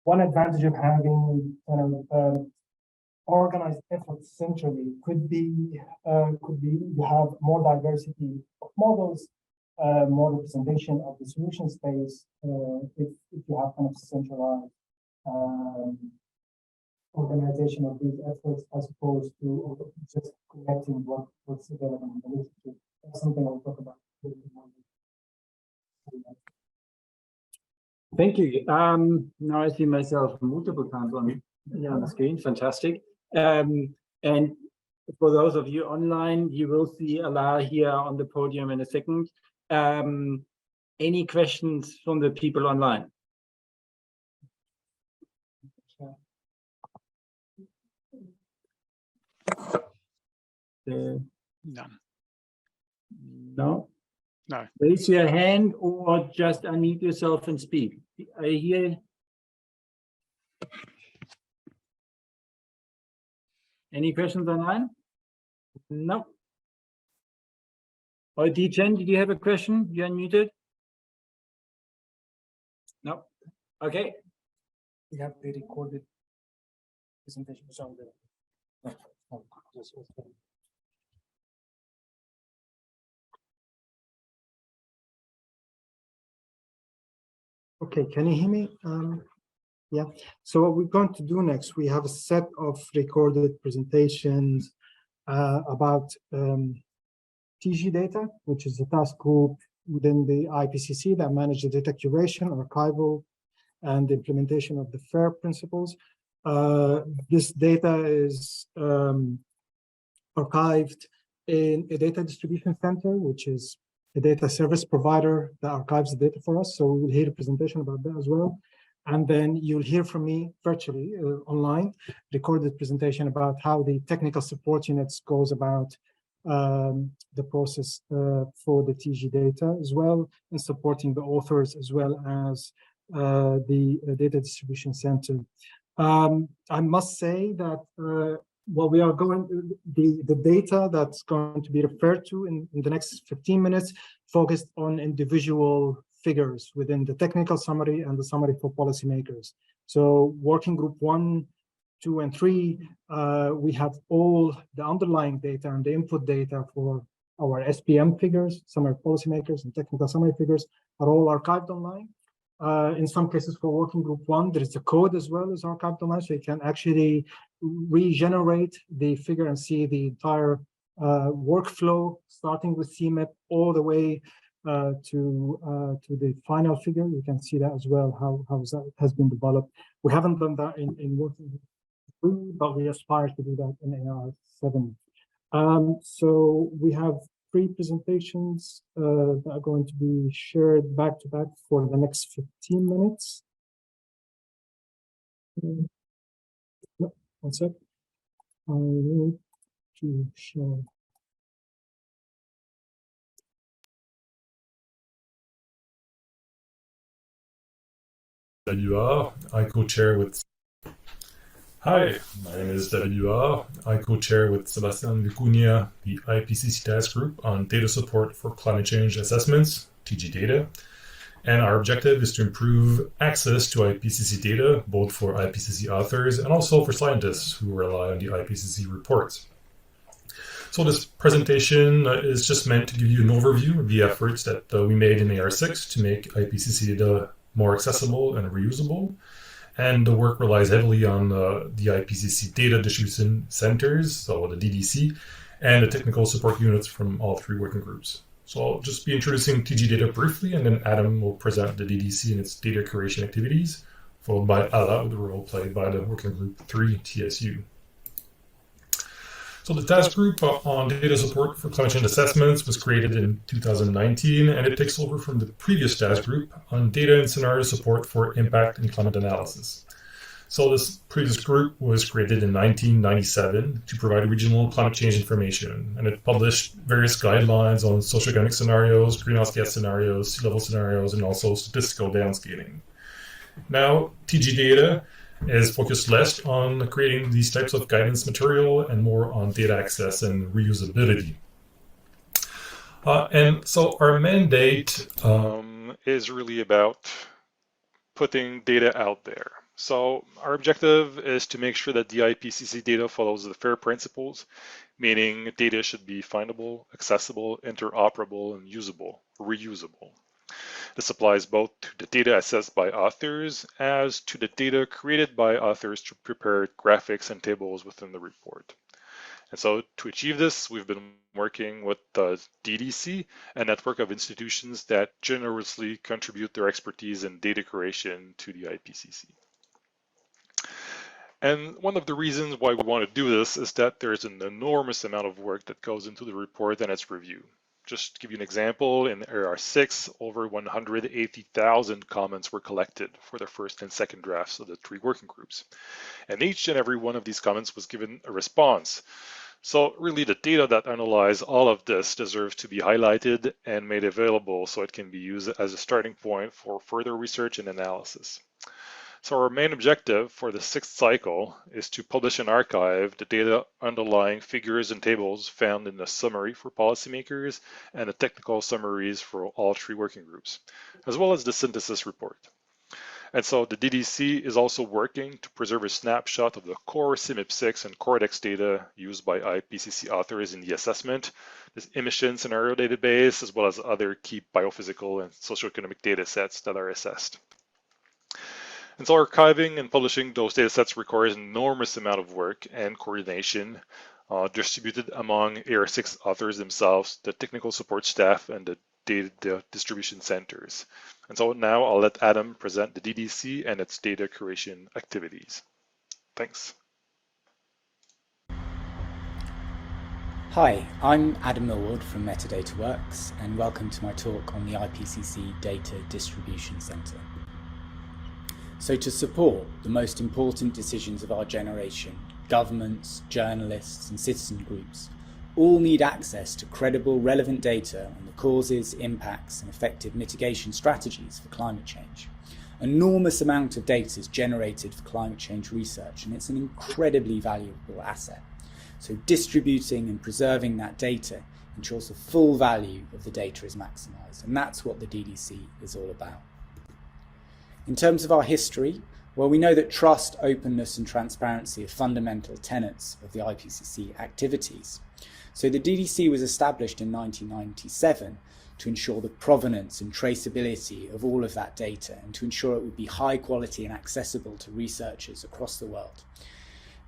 one advantage of having kind of organized efforts centrally could be you have more diversity of models, more representation of the solution space if you have kind of centralized organization of these efforts as opposed to just collecting what's available in the literature. That's something I'll talk about. Thank you. Now I see myself multiple times on the screen. Fantastic. And for those of you online, you will see Alaa here on the podium in a second. Any questions from the people online? None. No? No. Raise your hand or just unmute yourself and speak. I hear. Any questions online? No. Or Dichen, did you have a question? You're unmuted? No. Okay. We have the recorded presentation. Okay, can you hear me? Yeah, so what we're going to do next, we have a set of recorded presentations about TG data, which is a task group within the IPCC that manages the data curation, archival, and the implementation of the FAIR principles. This data is archived in a data distribution center, which is a data service provider that archives the data for us. So we will hear a presentation about that as well. And then you'll hear from me virtually online, recorded presentation about how the technical support units goes about the process for the TG data as well, and supporting the authors as well as the data distribution center. I must say that what we are going, the data that's going to be referred to in the next 15 minutes focused on individual figures within the technical summary and the summary for policymakers. So working group 1, 2, and 3, we have all the underlying data and the input data for our SPM figures, summary policymakers and technical summary figures are all archived online. In some cases for working group 1, there is the code as well as archived online, so you can actually regenerate the figure and see the entire workflow, starting with CMIP all the way to the final figure. You can see that as well, how that has been developed. We haven't done that in working group 3, but we aspire to do that in AR7. So we have 3 presentations that are going to be shared back to back for the next 15 minutes. No, one sec. I need to share. WR, I co-chair with. Hi, my name is WR. I co-chair with Sebastian Vicuña the IPCC task group on data support for climate change assessments, TG data. And our objective is to improve access to IPCC data, both for IPCC authors and also for scientists who rely on the IPCC reports. So this presentation is just meant to give you an overview of the efforts that we made in AR6 to make IPCC data more accessible and reusable. And the work relies heavily on the IPCC data distribution centers, so the DDC, and the technical support units from all 3 working groups. So I'll just be introducing TG data briefly, and then Adam will present the DDC and its data curation activities, followed by Ala, the role played by the working group 3 TSU. So the task group on data support for climate change assessments was created in 2019, and it takes over from the previous task group on data and scenario support for impact and climate analysis. So this previous group was created in 1997 to provide regional climate change information, and it published various guidelines on socioeconomic scenarios, greenhouse gas scenarios, sea level scenarios, and also statistical downscaling. Now, TG data is focused less on creating these types of guidance material and more on data access and reusability. And so our mandate is really about putting data out there. So our objective is to make sure that the IPCC data follows the FAIR principles, meaning data should be findable, accessible, interoperable, and usable, reusable. This applies both to the data assessed by authors as to the data created by authors to prepare graphics and tables within the report. And so to achieve this, we've been working with the DDC, a network of institutions that generously contribute their expertise in data creation to the IPCC. And one of the reasons why we want to do this is that there's an enormous amount of work that goes into the report and its review. Just to give you an example, in AR6, over 180,000 comments were collected for the first and second drafts of the 3 working groups. And each and every one of these comments was given a response. So really the data that analyze all of this deserves to be highlighted and made available so it can be used as a starting point for further research and analysis. So our main objective for the 6th cycle is to publish and archive the data underlying figures and tables found in the summary for policymakers and the technical summaries for all 3 working groups, as well as the synthesis report. And so the DDC is also working to preserve a snapshot of the core CMIP6 and CORDEX data used by IPCC authors in the assessment, this emission scenario database, as well as other key biophysical and socioeconomic data sets that are assessed. And so archiving and publishing those data sets requires an enormous amount of work and coordination distributed among AR6 authors themselves, the technical support staff, and the data distribution centers. And so now I'll let Adam present the DDC and its data curation activities. Thanks. Hi, I'm Adam Millward from Metadata Works, and welcome to my talk on the IPCC Data Distribution Centre. So to support the most important decisions of our generation, governments, journalists and citizen groups all need access to credible, relevant data on the causes, impacts and effective mitigation strategies for climate change. An enormous amount of data is generated for climate change research, and it's an incredibly valuable asset. So distributing and preserving that data ensures the full value of the data is maximised, and that's what the DDC is all about. In terms of our history, well, we know that trust, openness and transparency are fundamental tenets of the IPCC activities. So the DDC was established in 1997 to ensure the provenance and traceability of all of that data and to ensure it would be high quality and accessible to researchers across the world.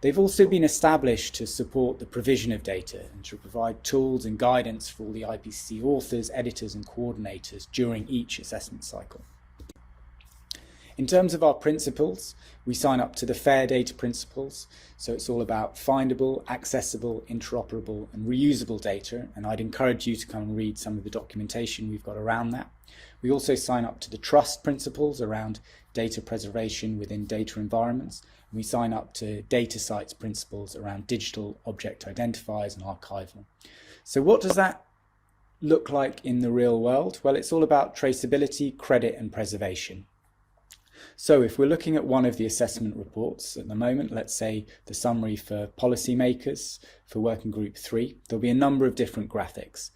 They've also been established to support the provision of data and to provide tools and guidance for all the IPCC authors, editors and coordinators during each assessment cycle. In terms of our principles, we sign up to the FAIR data principles. So it's all about findable, accessible, interoperable and reusable data. And I'd encourage you to come and read some of the documentation we've got around that. We also sign up to the trust principles around data preservation within data environments. We sign up to DataCite's principles around digital object identifiers and archival. So what does that look like in the real world? Well, it's all about traceability, credit and preservation. So if we're looking at one of the assessment reports at the moment, let's say the summary for policymakers for Working Group 3, there'll be a number of different graphics.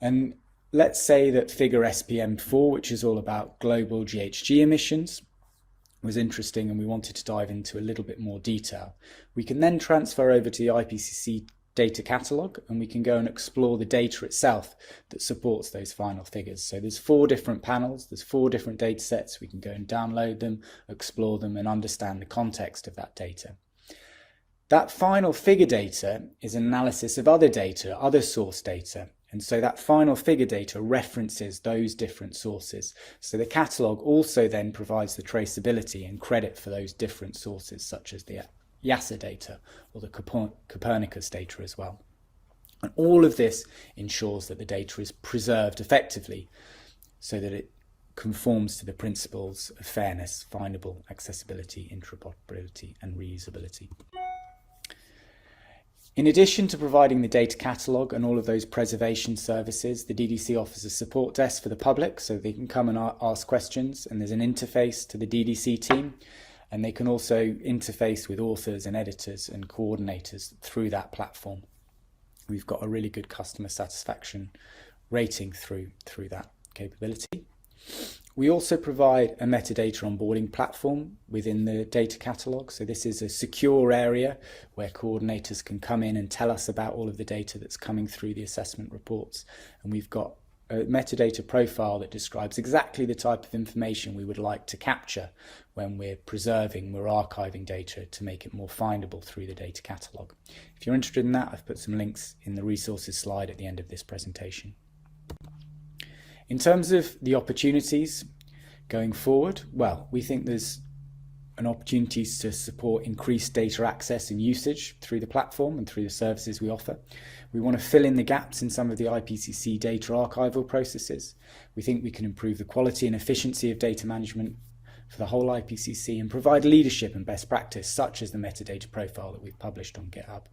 And let's say that figure SPM4, which is all about global GHG emissions, was interesting and we wanted to dive into a little bit more detail. We can then transfer over to the IPCC data catalogue and we can go and explore the data itself that supports those final figures. So there's 4 different panels, there's 4 different data sets. We can go and download them, explore them and understand the context of that data. That final figure data is an analysis of other data, other source data. And so that final figure data references those different sources. So the catalogue also then provides the traceability and credit for those different sources, such as the IASA data or the Copernicus data as well. And all of this ensures that the data is preserved effectively so that it conforms to the principles of fairness, findable, accessibility, interoperability and reusability. In addition to providing the data catalogue and all of those preservation services, the DDC offers a support desk for the public so they can come and ask questions, and there's an interface to the DDC team, and they can also interface with authors and editors and coordinators through that platform. We've got a really good customer satisfaction rating through that capability. We also provide a metadata onboarding platform within the data catalogue. So this is a secure area where coordinators can come in and tell us about all of the data that's coming through the assessment reports. And we've got a metadata profile that describes exactly the type of information we would like to capture when we're preserving, we're archiving data to make it more findable through the data catalogue. If you're interested in that, I've put some links in the resources slide at the end of this presentation. In terms of the opportunities going forward, well, we think there's an opportunity to support increased data access and usage through the platform and through the services we offer. We want to fill in the gaps in some of the IPCC data archival processes. We think we can improve the quality and efficiency of data management for the whole IPCC and provide leadership and best practice, such as the metadata profile that we've published on GitHub.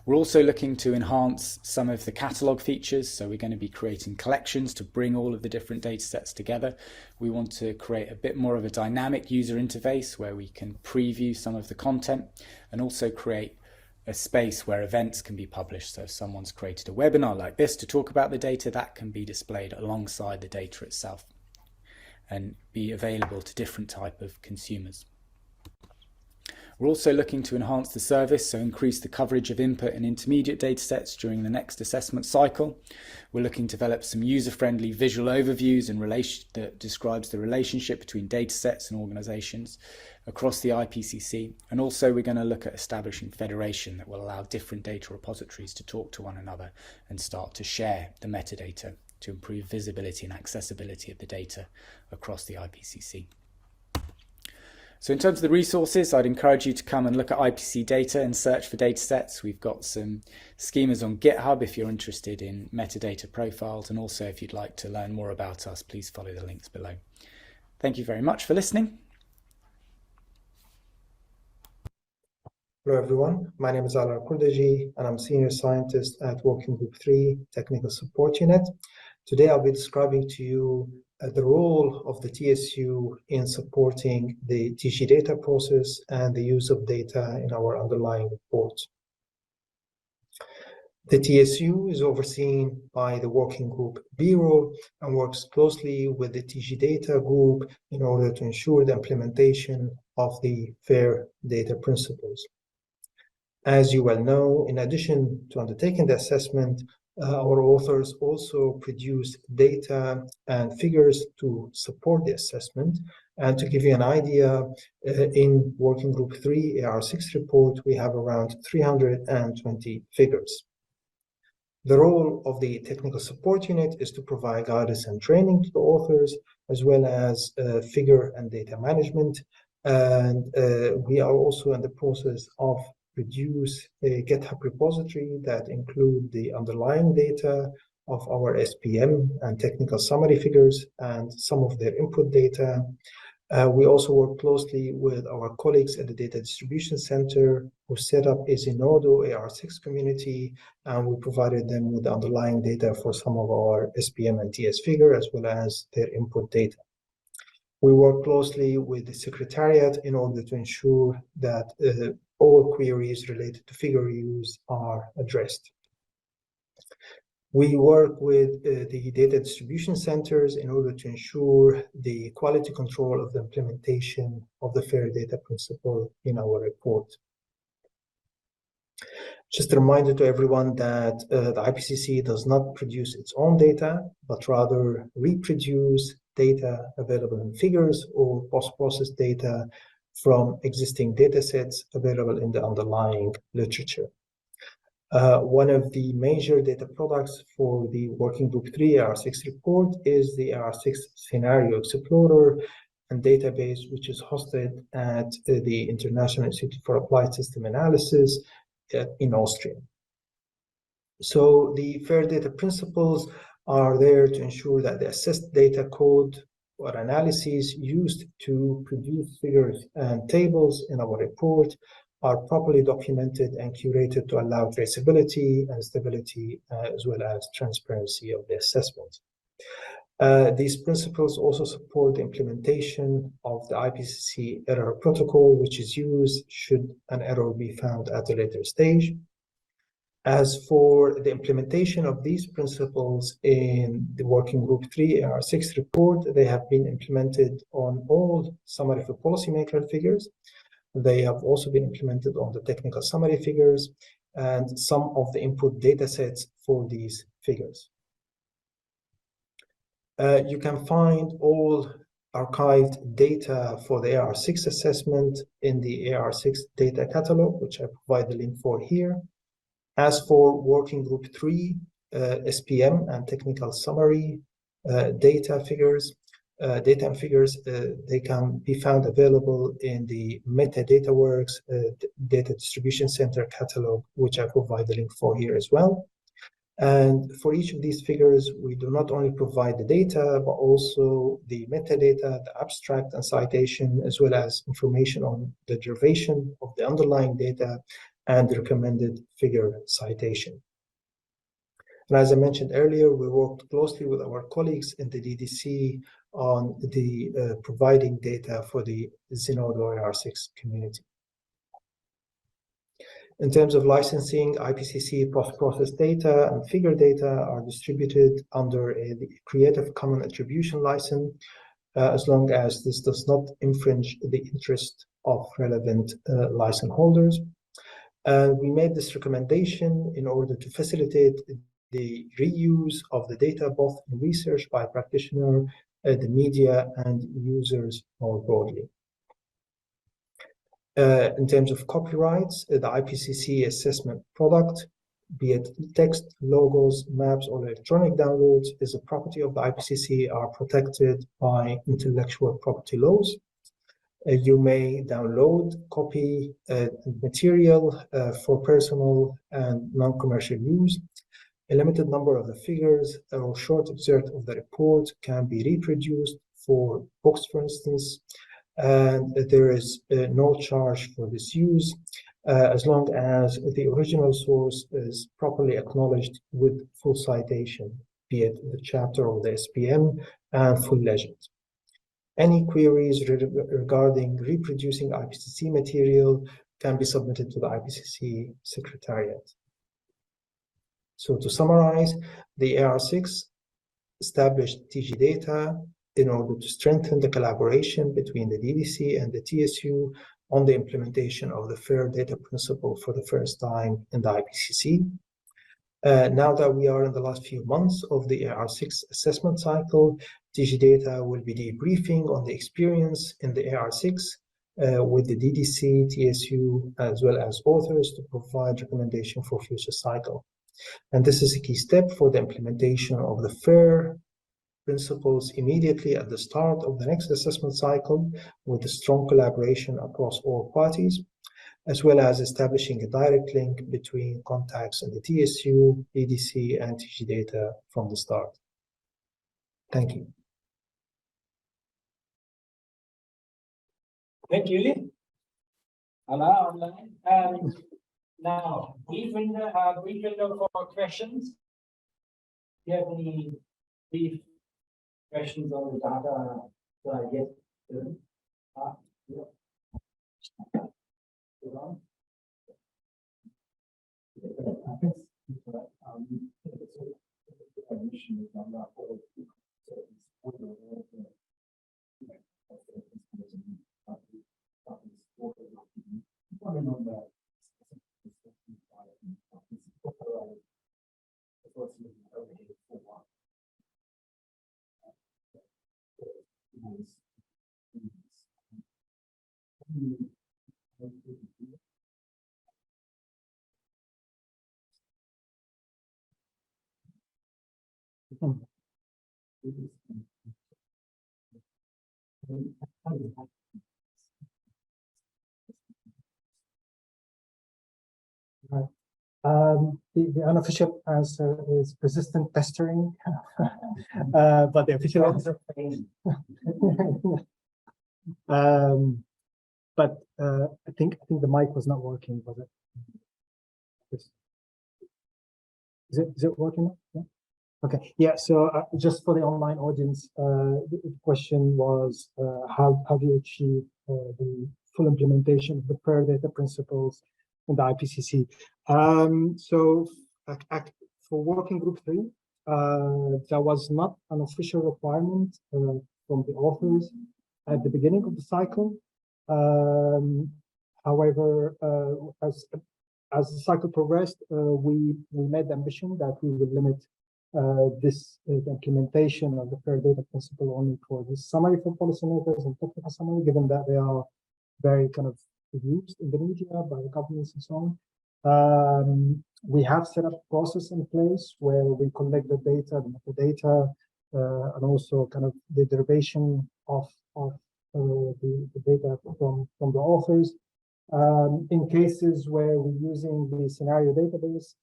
We're also looking to enhance some of the catalogue features, so we're going to be creating collections to bring all of the different data sets together. We want to create a bit more of a dynamic user interface where we can preview some of the content and also create a space where events can be published. So if someone's created a webinar like this to talk about the data, that can be displayed alongside the data itself and be available to different type of consumers. We're also looking to enhance the service, so increase the coverage of input and intermediate datasets during the next assessment cycle. We're looking to develop some user-friendly visual overviews and that describes the relationship between datasets and organisations across the IPCC. And also we're going to look at establishing federation that will allow different data repositories to talk to one another and start to share the metadata to improve visibility and accessibility of the data across the IPCC. So in terms of the resources, I'd encourage you to come and look at IPCC data and search for datasets. We've got some schemas on GitHub if you're interested in metadata profiles, and also if you'd like to learn more about us, please follow the links below. Thank you very much for listening. Hello everyone, my name is Alar Kurdaji and I'm Senior Scientist at Working Group 3 Technical Support Unit. Today I'll be describing to you the role of the TSU in supporting the TG data process and the use of data in our underlying reports. The TSU is overseen by the Working Group Bureau and works closely with the TG data group in order to ensure the implementation of the FAIR data principles. As you well know, in addition to undertaking the assessment, our authors also produced data and figures to support the assessment. And to give you an idea, in Working Group 3 AR6 report, we have around 320 figures. The role of the Technical Support Unit is to provide guidance and training to the authors, as well as figure and data management. And we are also in the process of produce a GitHub repository that include the underlying data of our SPM and technical summary figures and some of their input data. We also work closely with our colleagues at the Data Distribution Center who set up a Zenodo AR6 community, and we provided them with the underlying data for some of our SPM and TS figure as well as their input data. We work closely with the Secretariat in order to ensure that all queries related to figure use are addressed. We work with the data distribution centers in order to ensure the quality control of the implementation of the FAIR data principle in our report. Just a reminder to everyone that the IPCC does not produce its own data, but rather reproduce data available in figures or post-processed data from existing data sets available in the underlying literature. One of the major data products for the Working Group 3 AR6 report is the AR6 Scenario Explorer and database, which is hosted at the International Institute for Applied System Analysis in Austria. So the FAIR data principles are there to ensure that the assessed data code or analyses used to produce figures and tables in our report are properly documented and curated to allow traceability and stability as well as transparency of the assessment. These principles also support the implementation of the IPCC error protocol, which is used should an error be found at a later stage. As for the implementation of these principles in the Working Group 3 AR6 report, they have been implemented on all summary for policymaker figures. They have also been implemented on the technical summary figures and some of the input data sets for these figures. You can find all archived data for the AR6 assessment in the AR6 data catalog, which I provide the link for here. As for Working Group 3, SPM and technical summary data and figures, they can be found available in the Metadata Works Data Distribution Center catalog, which I provide the link for here as well. And for each of these figures, we do not only provide the data, but also the metadata, the abstract and citation, as well as information on the derivation of the underlying data and the recommended figure citation. And as I mentioned earlier, we worked closely with our colleagues in the DDC on the providing data for the Zenodo AR6 community. In terms of licensing, IPCC post-process data and figure data are distributed under a Creative Commons Attribution license, as long as this does not infringe the interest of relevant license holders. We made this recommendation in order to facilitate the reuse of the data both in research by practitioner, the media, and users more broadly. In terms of copyrights, the IPCC assessment product, be it text, logos, maps, or electronic downloads, is a property of the IPCC, are protected by intellectual property laws. You may download, copy material for personal and non-commercial use. A limited number of the figures or short excerpt of the report can be reproduced for books, for instance, and there is no charge for this use as long as the original source is properly acknowledged with full citation, be it the chapter or the SPM, and full legend. Any queries regarding reproducing IPCC material can be submitted to the IPCC Secretariat. So to summarize, the AR6 established TG Data in order to strengthen the collaboration between the DDC and the TSU on the implementation of the FAIR data principle for the first time in the IPCC. Now that we are in the last few months of the AR6 assessment cycle, TG Data will be debriefing on the experience in the AR6 with the DDC, TSU, as well as authors to provide recommendation for future cycle. And this is a key step for the implementation of the FAIR principles immediately at the start of the next assessment cycle with a strong collaboration across all parties, as well as establishing a direct link between contacts in the TSU, DDC, and TG Data from the start. Thank you. Thank you. Hello, online. Now, brief window for questions. Do you have any brief questions on the data that I get? The unofficial answer is persistent pestering, but the official answer. But I think the mic was not working, was it? Is it working? Yeah. Okay. Yeah. So just for the online audience, the question was how do you achieve the full implementation of the FAIR data principles in the IPCC? So for working group 3, there was not an official requirement from the authors at the beginning of the cycle. However, as the cycle progressed, we made the ambition that we would limit this implementation of the FAIR data principle only for the summary for policymakers and technical summary, given that they are very kind of used in the media by the governments and so on. We have set up a process in place where we collect the data, the metadata, and also kind of the derivation of the data from the authors. In cases where we're using the scenario database,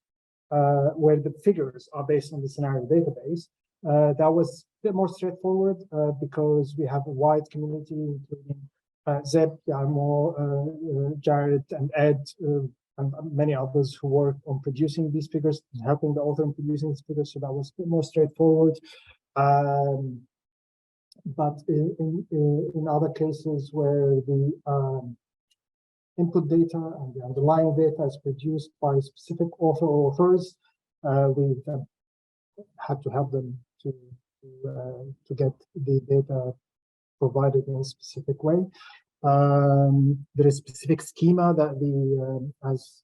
where the figures are based on the scenario database, that was a bit more straightforward because we have a wide community, including Zeb, Yarmo, Jared, and Ed, and many others who work on producing these figures, helping the author in producing these figures. So that was a bit more straightforward. But in other cases where the input data and the underlying data is produced by specific author or authors, we had to help them to get the data provided in a specific way. There is specific schema that as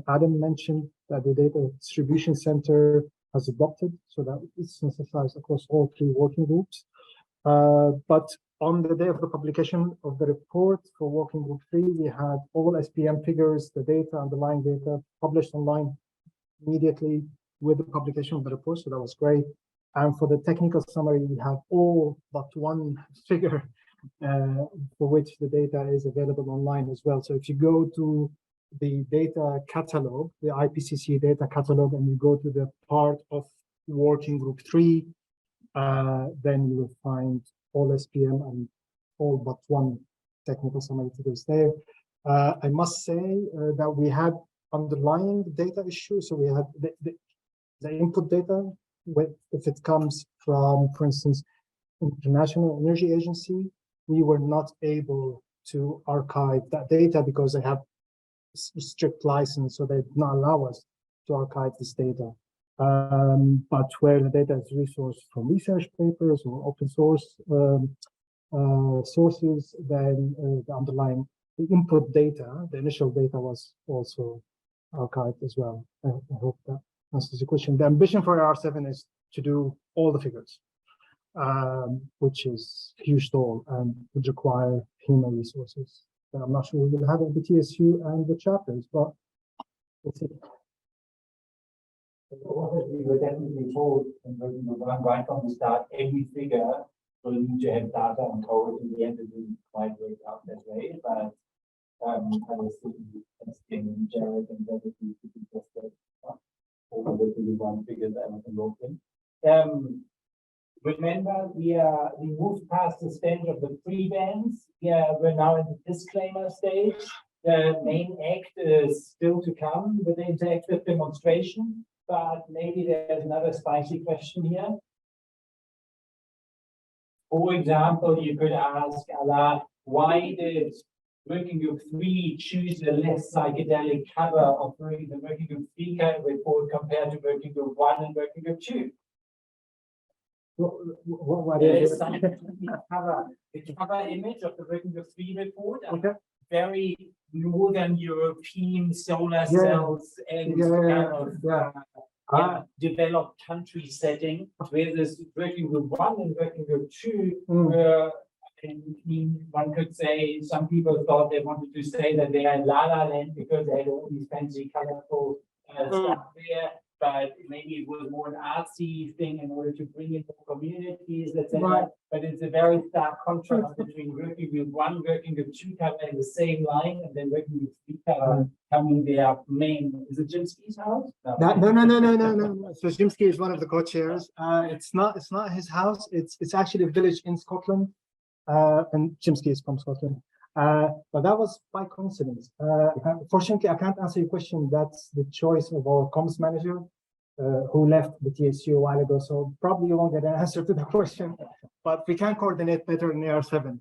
Adam mentioned, that the data distribution center has adopted, so that it's synthesized across all 3 working groups. But on the day of the publication of the report for working group 3, we had all SPM figures, the data, underlying data, published online immediately with the publication of the report, so that was great. And for the technical summary, we have all but one figure for which the data is available online as well. So if you go to the data catalog, the IPCC data catalog, and you go to the part of working group 3, then you will find all SPM and all but one technical summary figures there. I must say that we had underlying data issues. So we had the input data, if it comes from, for instance, International Energy Agency, we were not able to archive that data because they have strict license, so they did not allow us to archive this data. But where the data is resourced from research papers or open source sources, then the underlying, the input data, the initial data was also archived as well. I hope that answers the question. The ambition for AR7 is to do all the figures, which is huge toll and would require human resources. And I'm not sure we will have it with TSU and the chapters, but we'll see. We were definitely told, and we were right from the start, every figure will need to have data and code. In the end, it didn't quite work out that way, but I was thinking, asking Jared and that we could be just over the one figure that I can look in. Remember, we moved past the stage of the pre-bands. We're now in the disclaimer stage. The main act is still to come with the interactive demonstration, but maybe there's another spicy question here. For example, you could ask, Allah, why did Working Group 3 choose a less psychedelic cover of the Working Group 3 report compared to Working Group 1 and Working Group 2? What There is is it? something the cover image of the Working Group 3 report. Okay. Very Northern European solar Yeah. cells and kind of developed country setting, where this Working Group 1 and Working Group 2 one could say some people thought they wanted to say that they are in La La Land because they had all these fancy, colorful stuff there. But maybe it was more an artsy thing in order to bring in more communities, etc. Right. But it's a very stark contrast between Working Group 1, Working Group 2 covering the same line, and then Working Group 3 cover coming their main. Is it Jimsky's house? No. So Jimsky is one of the co-chairs. It's not his house. It's actually a village in Scotland, and Jimsky is from Scotland. But that was by coincidence. Fortunately, I can't answer your question. That's the choice of our comms manager, who left the TSU a while ago. So probably you won't get an answer to the question, but we can coordinate better in AR7.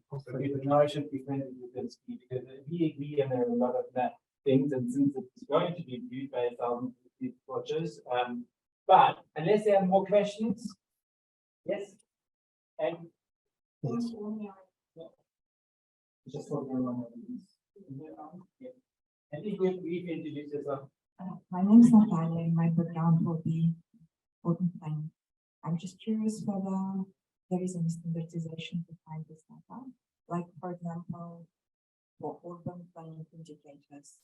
Now I should be friendly with Jimsky because we agree on a lot of that things, and since it's going to be viewed by 1,000 watchers, but unless there are more questions, yes, and Yes. just for everyone. I think we'll briefly introduce yourself. My name is Natalia, and my background will be urban planning. I'm just curious whether there is any standardization behind this data. Like, for example, for urban planning indicators,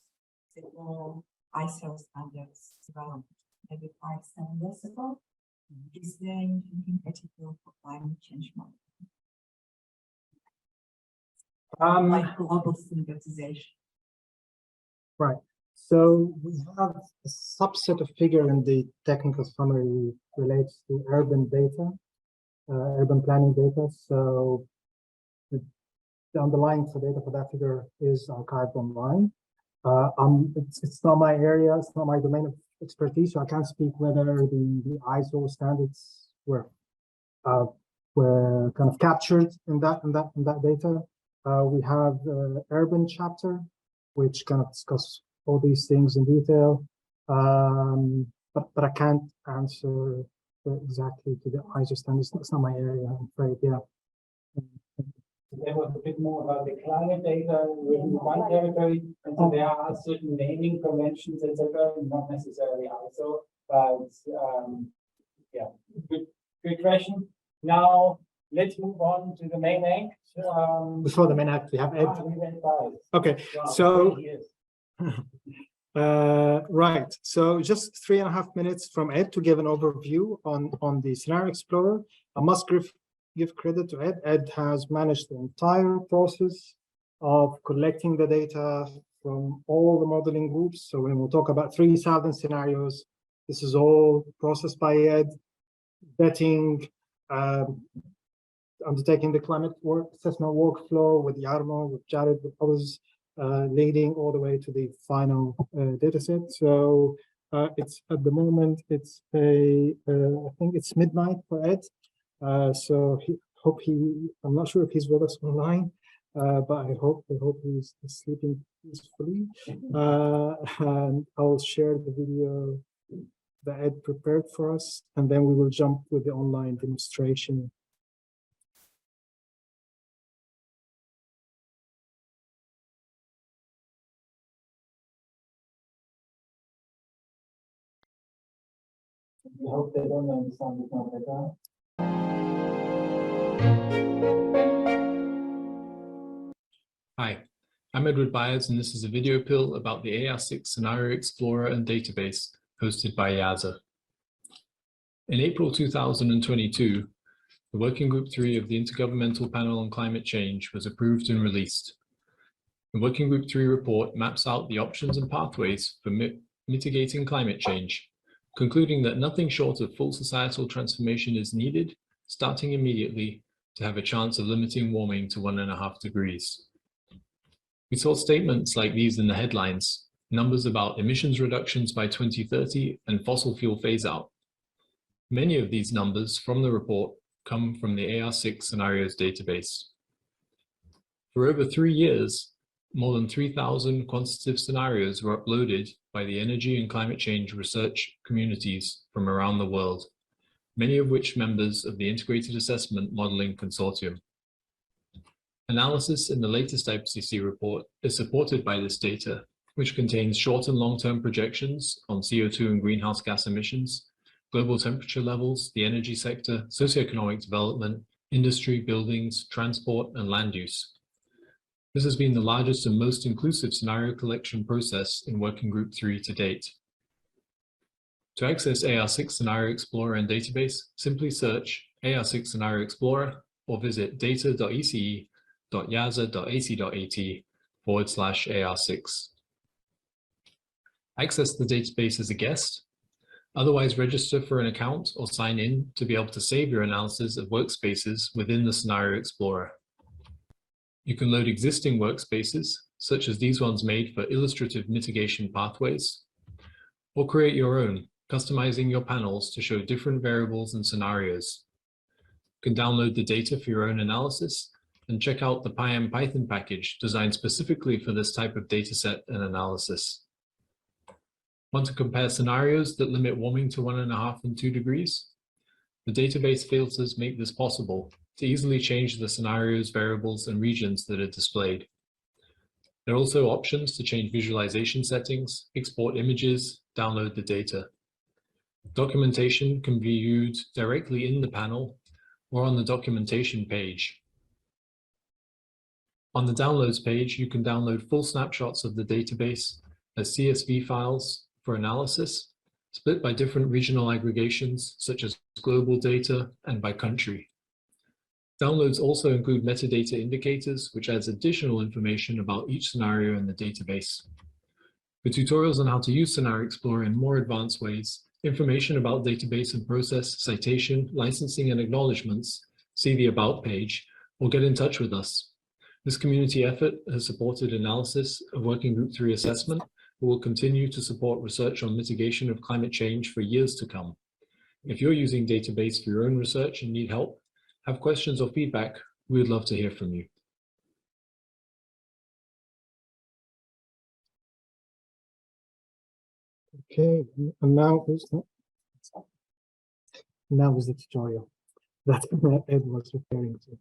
there were ISO standards developed maybe 5-7 years ago. Is there anything in particular for climate change modeling? Like global standardization? Right. So we have a subset of figure in the technical summary relates to urban data, urban planning data. So the underlying data for that figure is archived online. It's not my area, it's not my domain of expertise, so I can't speak whether the ISO standards were kind of captured in that data. We have the urban chapter, which kind of discuss all these things in detail, but I can't answer exactly to the ISO standards. That's not my area, I'm afraid. Yeah. There was a bit more about the climate data within one territory, and so there are certain naming conventions, etc., not necessarily ISO, but yeah, good question. Now let's move on to the main act. Before the main act, we have Ed. we went by. Okay, Wow, so 20 years. right, so just 3.5 minutes from Ed to give an overview on the Scenario Explorer. I must give credit to Ed. Ed has managed the entire process of collecting the data from all the modeling groups. So when we'll talk about 3,000 scenarios, this is all processed by Ed, vetting, undertaking the climate assessment workflow with Yarmo, with Jared, with others, leading all the way to the final data set. So it's at the moment, it's I think it's midnight for Ed. So I'm not sure if he's with us online, but I hope he's sleeping peacefully. And I'll share the video that Ed prepared for us, and then we will jump with the online demonstration. I hope they don't understand it now better. Hi, I'm Edward Byers, and this is a video pill about the AR6 Scenario Explorer and Database hosted by YASA. In April 2022, the Working Group 3 of the Intergovernmental Panel on Climate Change was approved and released. The Working Group 3 report maps out the options and pathways for mitigating climate change, concluding that nothing short of full societal transformation is needed, starting immediately, to have a chance of limiting warming to 1.5 degrees. We saw statements like these in the headlines, numbers about emissions reductions by 2030 and fossil fuel phase out. Many of these numbers from the report come from the AR6 Scenarios database. For over 3 years, more than 3,000 quantitative scenarios were uploaded by the energy and climate change research communities from around the world, many of which members of the Integrated Assessment Modeling Consortium. Analysis in the latest IPCC report is supported by this data, which contains short and long-term projections on CO2 and greenhouse gas emissions, global temperature levels, the energy sector, socioeconomic development, industry, buildings, transport, and land use. This has been the largest and most inclusive scenario collection process in Working Group 3 to date. To access AR6 Scenario Explorer and Database, simply search AR6 Scenario Explorer or visit data.ece.yasa.ac.at/AR6. Access the database as a guest. Otherwise, register for an account or sign in to be able to save your analysis of workspaces within the Scenario Explorer. You can load existing workspaces, such as these ones made for illustrative mitigation pathways, or create your own, customizing your panels to show different variables and scenarios. You can download the data for your own analysis and check out the PyM package designed specifically for this type of dataset and analysis. Want to compare scenarios that limit warming to 1.5 and 2 degrees? The database filters make this possible to easily change the scenarios, variables, and regions that are displayed. There are also options to change visualization settings, export images, download the data. Documentation can be viewed directly in the panel or on the documentation page. On the downloads page, you can download full snapshots of the database as CSV files for analysis, split by different regional aggregations such as global data and by country. Downloads also include metadata indicators, which adds additional information about each scenario in the database. For tutorials on how to use Scenario Explorer in more advanced ways, information about database and process, citation, licensing, and acknowledgements, see the About page, or get in touch with us. This community effort has supported analysis of Working Group 3 assessment, but will continue to support research on mitigation of climate change for years to come. If you're using database for your own research and need help, have questions or feedback, we would love to hear from you. Okay, and now is the tutorial that Ed was referring to.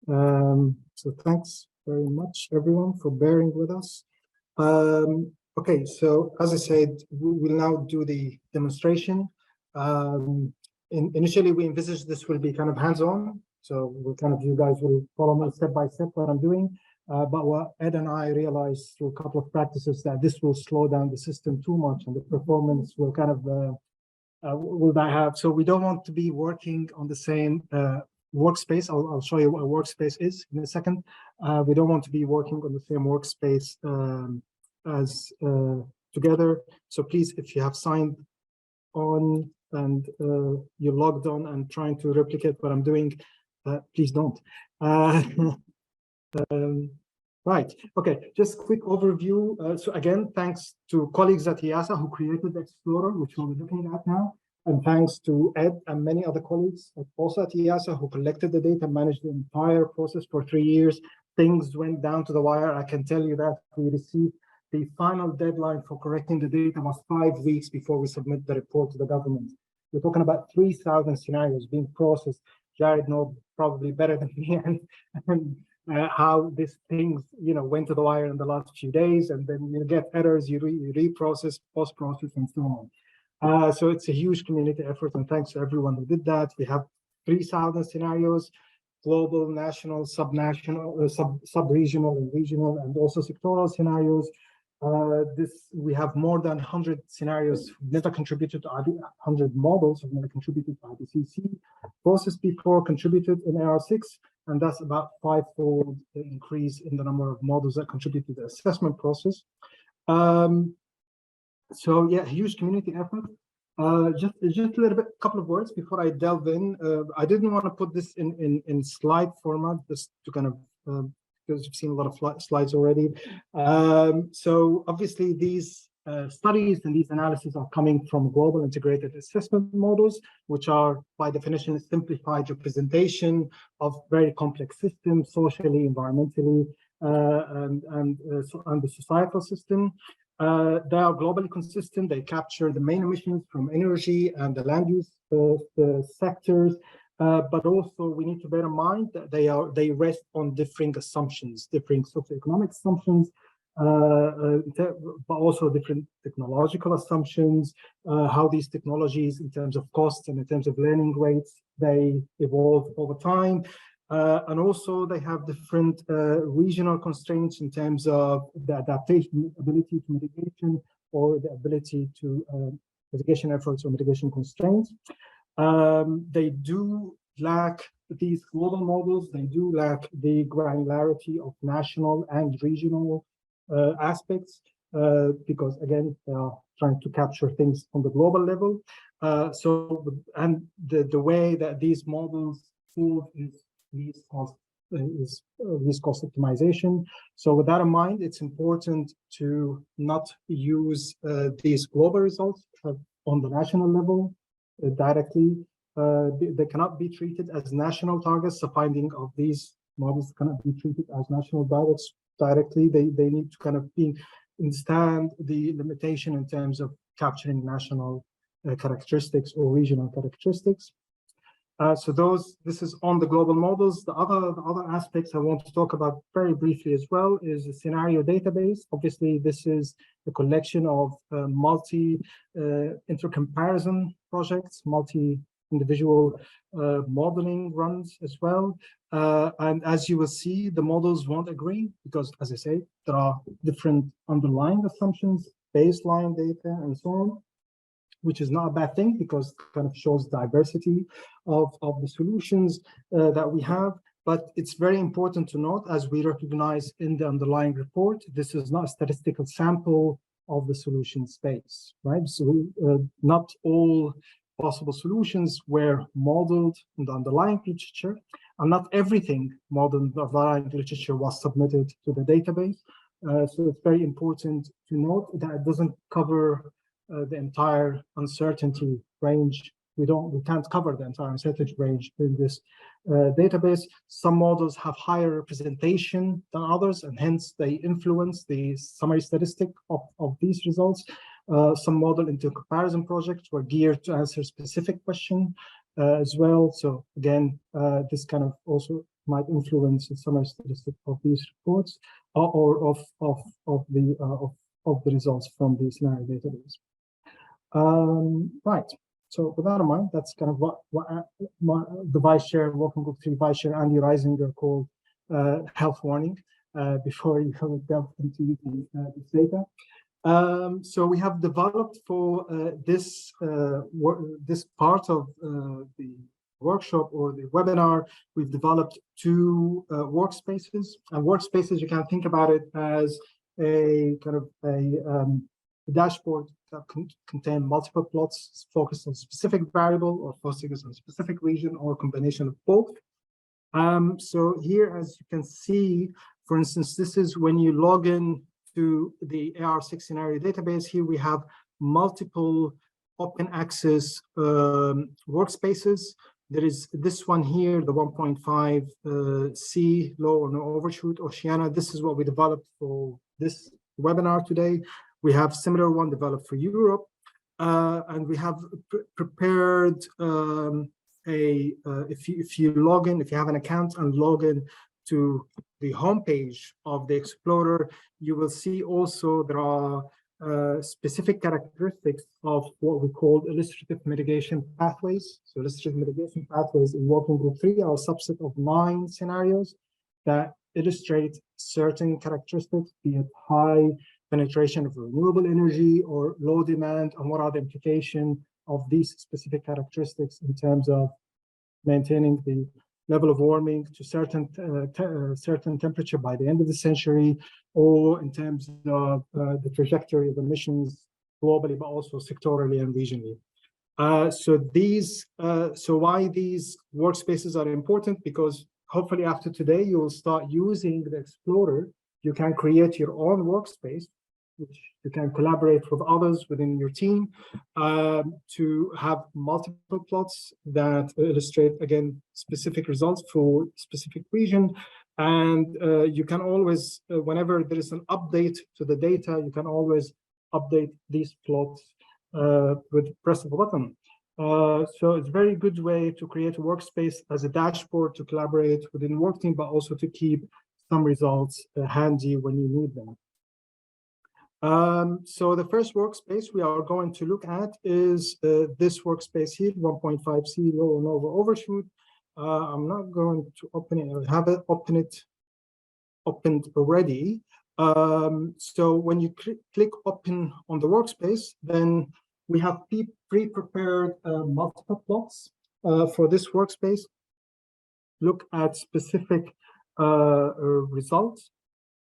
So thanks very much, everyone, for bearing with us. Okay, so as I said, we will now do the demonstration. Initially, we envisaged this will be kind of hands-on, so you guys will follow me step by step what I'm doing. But what Ed and I realized through a couple of practices that this will slow down the system too much, and the performance will kind of will that have. So we don't want to be working on the same workspace. I'll show you what a workspace is in a second. We don't want to be working on the same workspace as together. So please, if you have signed on and you're logged on and trying to replicate what I'm doing, please don't. Right, okay, just quick overview. So again, thanks to colleagues at EASA who created the Explorer, which we'll be looking at now. And thanks to Ed and many other colleagues also at EASA who collected the data, managed the entire process for 3 years. Things went down to the wire. I can tell you that we received the final deadline for correcting the data was 5 weeks before we submit the report to the government. We're talking about 3,000 scenarios being processed. Jared knows probably better than me and how these things, went to the wire in the last few days, and then you get errors, you reprocess, post-process, and so on. So it's a huge community effort, and thanks to everyone who did that. We have 3,000 scenarios, global, national, sub-national, sub-regional, and regional, and also sectoral scenarios. We have more than 100 scenarios never contributed to 100 models have never contributed to IPCC. Processed before contributed in AR6, and that's about 5-fold increase in the number of models that contribute to the assessment process. So yeah, huge community effort. Just a little bit, couple of words before I delve in. I didn't want to put this in slide format, just to kind of because you've seen a lot of slides already. So obviously these studies and these analyses are coming from global integrated assessment models, which are by definition a simplified representation of very complex systems, socially, environmentally, and the societal system. They are globally consistent. They capture the main emissions from energy and the land use sectors. But also we need to bear in mind that they rest on differing assumptions, differing socioeconomic assumptions, but also different technological assumptions, how these technologies in terms of costs and in terms of learning rates, they evolve over time. And also they have different regional constraints in terms of the adaptation, ability to mitigation, or the ability to mitigation efforts or mitigation constraints. They do lack these global models. They do lack the granularity of national and regional aspects because again, they are trying to capture things on the global level. And the way that these models solve is least cost optimization. So with that in mind, it's important to not use these global results on the national level directly. They cannot be treated as national targets. The finding of these models cannot be treated as national targets directly. They need to kind of understand the limitation in terms of capturing national characteristics or regional characteristics. So this is on the global models. The other aspects I want to talk about very briefly as well is a scenario database. Obviously, this is a collection of multi intercomparison projects, multi-individual modeling runs as well. And as you will see, the models won't agree because, as I say, there are different underlying assumptions, baseline data, and so on, which is not a bad thing because it kind of shows diversity of the solutions that we have. But it's very important to note, as we recognize in the underlying report, this is not a statistical sample of the solution space, right? So not all possible solutions were modeled in the underlying literature, and not everything modeled in the underlying literature was submitted to the database. So it's very important to note that it doesn't cover the entire uncertainty range. We can't cover the entire uncertainty range in this database. Some models have higher representation than others, and hence they influence the summary statistic of these results. Some model intercomparison projects were geared to answer specific question as well. So again, this kind of also might influence the summary statistic of these reports or of the results from the scenario database. Right. So with that in mind, that's kind of what the vice chair, working group 3 vice chair Andy Reisinger called health warning before you delve into this data. So we have developed for this part of the workshop or the webinar, we've developed 2 workspaces. And workspaces, you can think about it as a kind of a dashboard that contain multiple plots focused on specific variable or focused on a specific region or a combination of both. So here, as you can see, for instance, this is when you log in to the AR6 scenario database. Here we have multiple open access workspaces. There is this one here, the 1.5 C, low or no overshoot, Oceania. This is what we developed for this webinar today. We have similar one developed for Europe, and we have prepared if you log in, if you have an account and log in to the homepage of the Explorer, you will see also there are specific characteristics of what we call illustrative mitigation pathways. So illustrative mitigation pathways in working group 3 are a subset of 9 scenarios that illustrate certain characteristics, be it high penetration of renewable energy or low demand, and what are the implications of these specific characteristics in terms of maintaining the level of warming to certain temperature by the end of the century, or in terms of the trajectory of emissions globally, but also sectorally and regionally. So why these workspaces are important? Because hopefully after today, you will start using the Explorer. You can create your own workspace, which you can collaborate with others within your team to have multiple plots that illustrate, again, specific results for specific region. And you can always, whenever there is an update to the data, you can always update these plots with the press of a button. So it's a very good way to create a workspace as a dashboard to collaborate within the work team, but also to keep some results handy when you need them. So the first workspace we are going to look at is this workspace here, 1.5C low or no overshoot. I'm not going to open it. I have it opened already. So when you click open on the workspace, then we have pre-prepared multiple plots for this workspace. Look at specific results.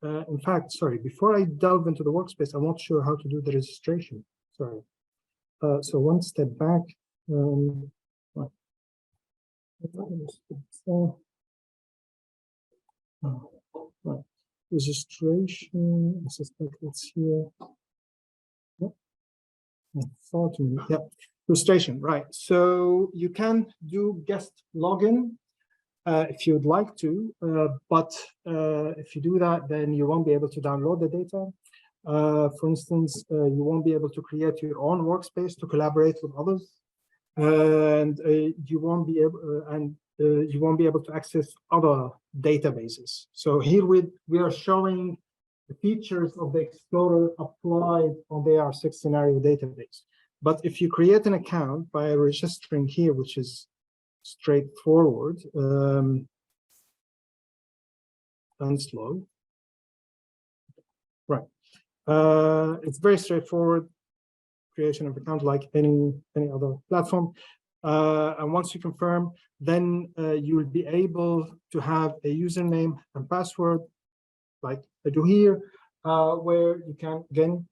In fact, sorry, before I delve into the workspace, I'm not sure how to do the registration. Sorry. So one step back. Right. Right. Registration. I suspect it's here. Yeah. Registration. Right. So you can do guest login if you'd like to, but if you do that, then you won't be able to download the data. For instance, you won't be able to create your own workspace to collaborate with others, and you won't be able to access other databases. So here we are showing the features of the Explorer applied on the AR6 scenario database. But if you create an account by registering here, which is straightforward and slow, right? It's very straightforward creation of account like any other platform. And once you confirm, then you will be able to have a username and password like I do here, where you can again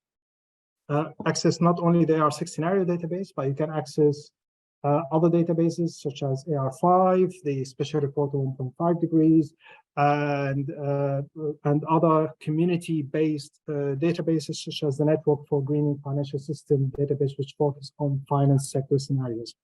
access not only the AR6 scenario database, but you can access other databases such as AR5, the special report of 1.5 degrees, and other community-based databases such as the Network for Greening Financial System database, which focus on finance sector scenarios.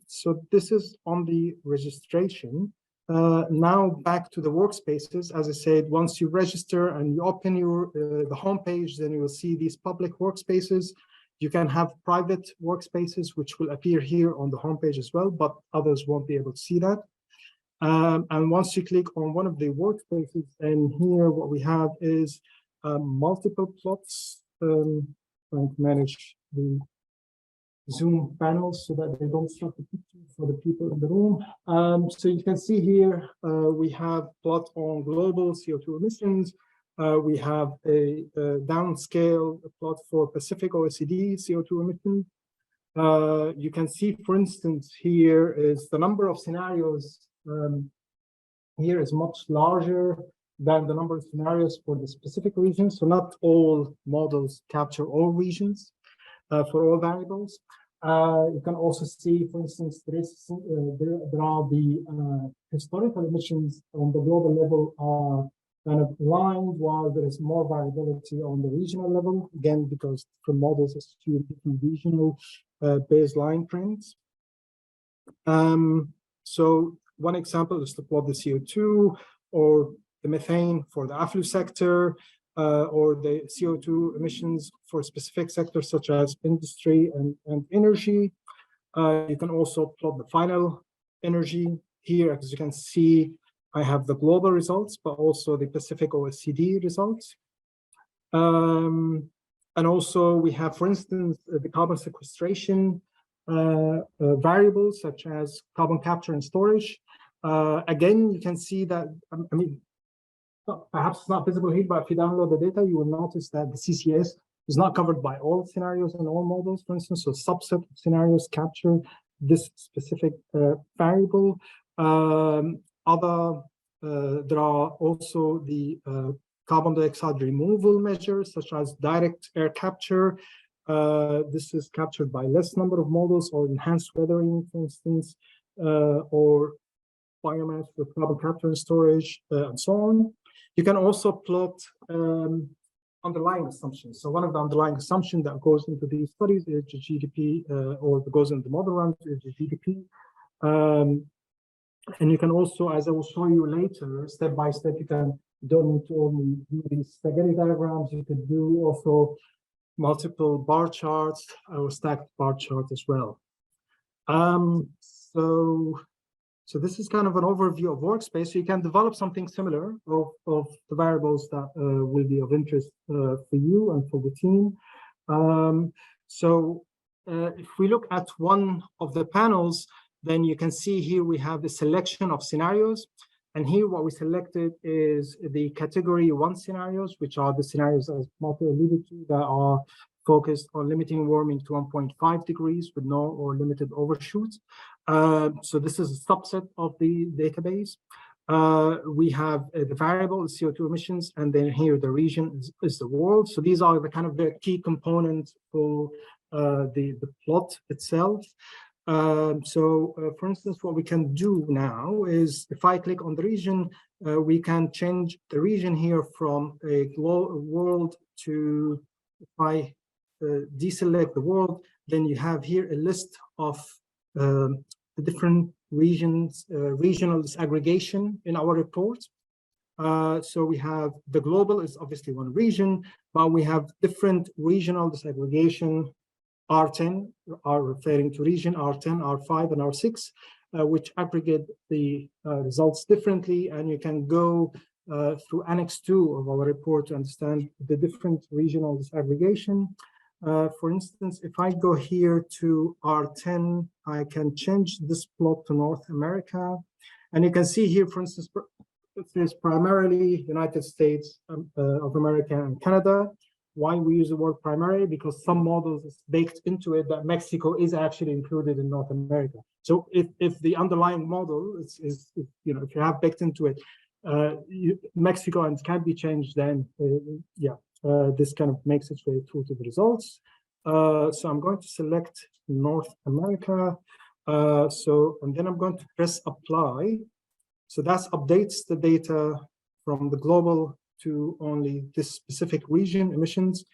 So this is on the registration. Now back to the workspaces. As I said, once you register and you open the homepage, then you will see these public workspaces. You can have private workspaces, which will appear here on the homepage as well, but others won't be able to see that. And once you click on one of the workspaces, and here what we have is multiple plots, trying to manage the Zoom panels so that they don't stop the picture for the people in the room. So you can see here, we have plot on global CO2 emissions. We have a downscale plot for Pacific OECD CO2 emissions. You can see, for instance, here is the number of scenarios here is much larger than the number of scenarios for the specific region. So not all models capture all regions for all variables. You can also see, for instance, there are the historical emissions on the global level are kind of aligned, while there is more variability on the regional level, again, because different models assume different regional baseline trends. So one example is to plot the CO2 or the methane for the AFLU sector, or the CO2 emissions for specific sectors such as industry and energy. You can also plot the final energy here. As you can see, I have the global results, but also the Pacific OECD results. And also we have, for instance, the carbon sequestration variables such as carbon capture and storage. Again, you can see that, I mean, perhaps it's not visible here, but if you download the data, you will notice that the CCS is not covered by all scenarios and all models, for instance. So a subset of scenarios capture this specific variable. There are also the carbon dioxide removal measures, such as direct air capture. This is captured by less number of models, or enhanced weathering, for instance, or biomass with carbon capture and storage, and so on. You can also plot underlying assumptions. So one of the underlying assumptions that goes into these studies is the GDP, or goes into the model runs is the GDP. And you can also, as I will show you later, step by step, you don't need to only do these spaghetti diagrams. You could do also multiple bar charts or stacked bar charts as well. So this is kind of an overview of Workspace. So you can develop something similar of the variables that will be of interest for you and for the team. If we look at one of the panels, then you can see here we have the selection of scenarios. And here what we selected is the category 1 scenarios, which are the scenarios, as Martin alluded to, that are focused on limiting warming to 1.5 degrees with no or limited overshoots. So this is a subset of the database. We have the variable CO2 emissions, and then here the region is the world. So these are the kind of the key components for the plot itself. For instance, what we can do now is, if I click on the region, we can change the region here from a world to, if I deselect the world, then you have here a list of the different regions, regional disaggregation in our report. So we have the global is obviously one region, but we have different regional disaggregation. R10 are referring to region, R10, R5, and R6, which aggregate the results differently. And you can go through Annex 2 of our report to understand the different regional disaggregation. For instance, if I go here to R10, I can change this plot to North America. And you can see here, for instance, it is primarily United States of America and Canada. Why we use the word primarily? Because some models is baked into it that Mexico is actually included in North America. So if the underlying model is you know, if you have baked into it Mexico and can be changed, then this kind of makes its way through to the results. So I'm going to select North America. And then I'm going to press apply. So that updates the data from the global to only this specific region emissions.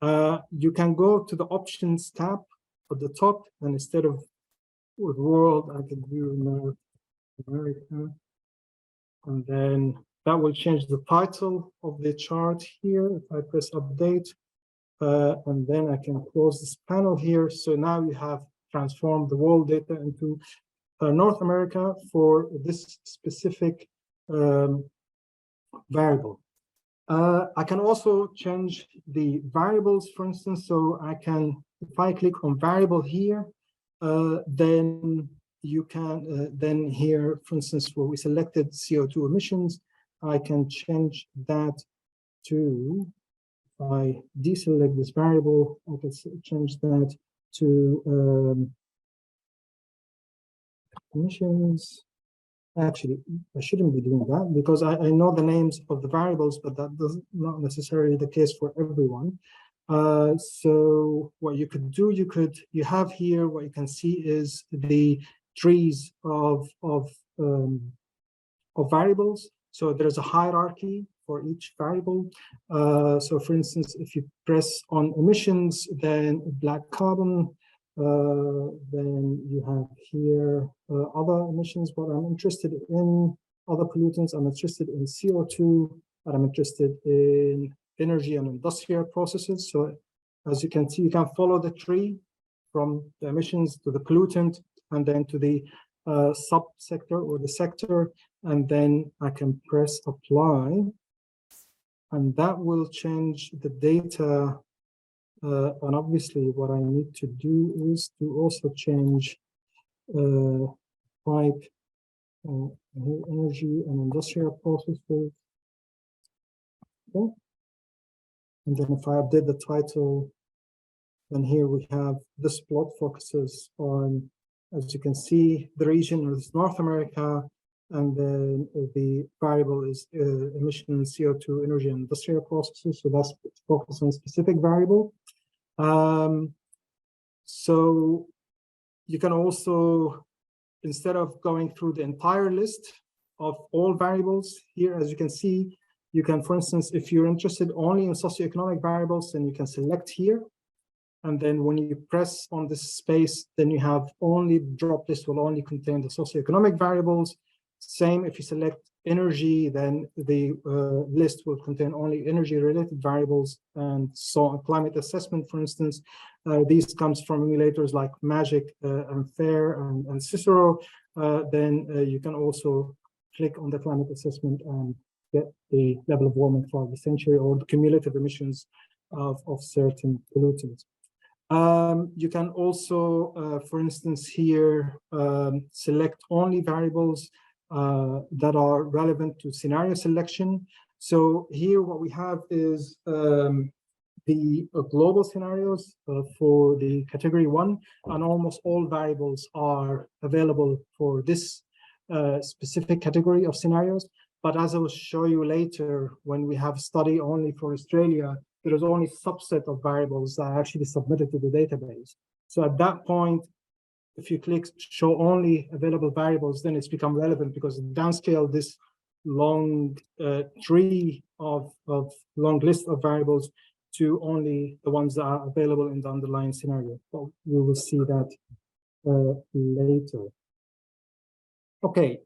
You can go to the options tab at the top, and instead of world, I can do North America. And then that will change the title of the chart here. If I press update, and then I can close this panel here. So now you have transformed the world data into North America for this specific variable. I can also change the variables, for instance, so I can, if I click on variable here, then you can, then here, for instance, where we selected CO2 emissions, I can change that to, if I deselect this variable, I can change that to emissions. Actually, I shouldn't be doing that because I know the names of the variables, but that does not necessarily the case for everyone. So what you could do, you have here, what you can see is the trees of variables. So there's a hierarchy for each variable. So for instance, if you press on emissions, then black carbon, then you have here other emissions, but I'm interested in other pollutants. I'm interested in CO2, and I'm interested in energy and industrial processes. So as you can see, you can follow the tree from the emissions to the pollutant and then to the subsector or the sector, and then I can press apply, and that will change the data. And obviously what I need to do is to also change pipe energy and industrial processes. Okay. And then if I update the title, then here we have this plot focuses on, as you can see, the region is North America, and then the variable is emissions, CO2, energy, and industrial processes. So that's focused on a specific variable. So you can also, instead of going through the entire list of all variables here, as you can see, you can, for instance, if you're interested only in socioeconomic variables, then you can select here. And then when you press on this space, then you have only drop list will only contain the socioeconomic variables. Same if you select energy, then the list will contain only energy related variables. And so climate assessment, for instance, these comes from emulators like Magic and FAIR and Cicero. Then you can also click on the climate assessment and get the level of warming for the century or the cumulative emissions of certain pollutants. You can also, for instance, here select only variables that are relevant to scenario selection. So here what we have is the global scenarios for the category 1, and almost all variables are available for this specific category of scenarios. But as I will show you later, when we have study only for Australia, there is only a subset of variables that are actually submitted to the database. So at that point, if you click show only available variables, then it's become relevant because downscale this long tree of long list of variables to only the ones that are available in the underlying scenario. So we will see that later. Okay,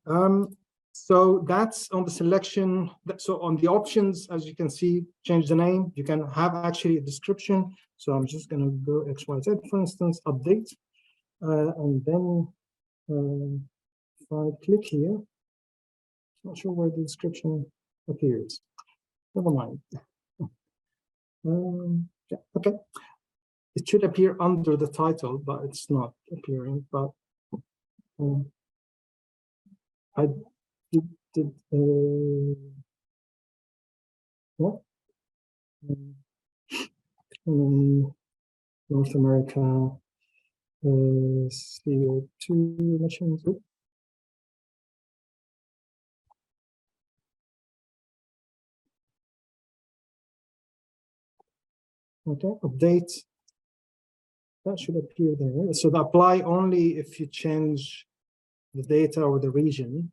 so that's on the selection. So on the options, as you can see, change the name. You can have actually a description. So I'm just going to go XYZ, for instance, update. And then if I click here, not sure where the description appears. Never mind. Yeah, okay. It should appear under the title, but it's not appearing. But I did what? North America CO2 emissions. Okay, update. That should appear there. So the apply only if you change the data or the region.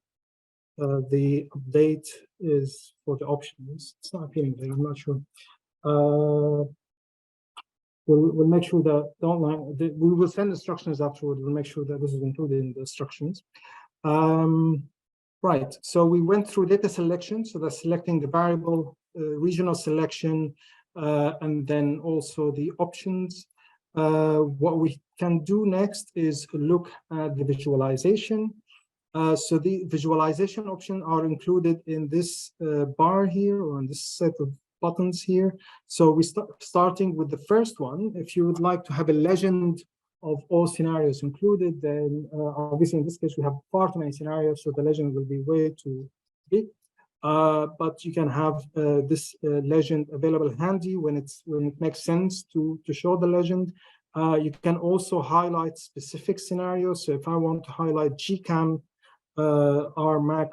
The update is for the options. It's not appearing there. I'm not sure. We'll make sure that the online, we will send instructions afterward. We'll make sure that this is included in the instructions. Right. So we went through data selection. So that's selecting the variable, regional selection, and then also the options. What we can do next is look at the visualization. So the visualization options are included in this bar here, or in this set of buttons here. So we starting with the first one. If you would like to have a legend of all scenarios included, then obviously in this case we have far too many scenarios, so the legend will be way too big. But you can have this legend available handy when it makes sense to show the legend. You can also highlight specific scenarios. So if I want to highlight GCAM RMAC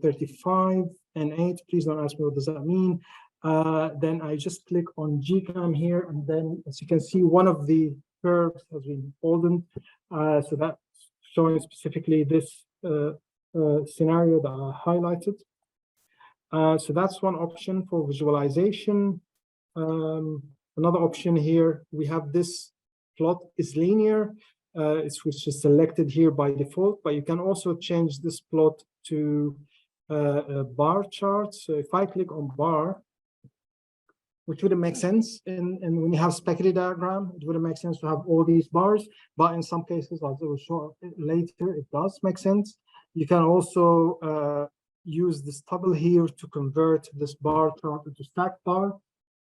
35 and 8, please don't ask me what does that mean. Then I just click on GCAM here, and then as you can see, one of the curves has been boldened. So that's showing specifically this scenario that I highlighted. So that's one option for visualization. Another option here, we have this plot is linear, which is selected here by default, but you can also change this plot to a bar chart. So if I click on bar, which wouldn't make sense, and when you have spaghetti diagram, it wouldn't make sense to have all these bars, but in some cases, as I will show later, it does make sense. You can also use this toggle here to convert this bar chart into stacked bar.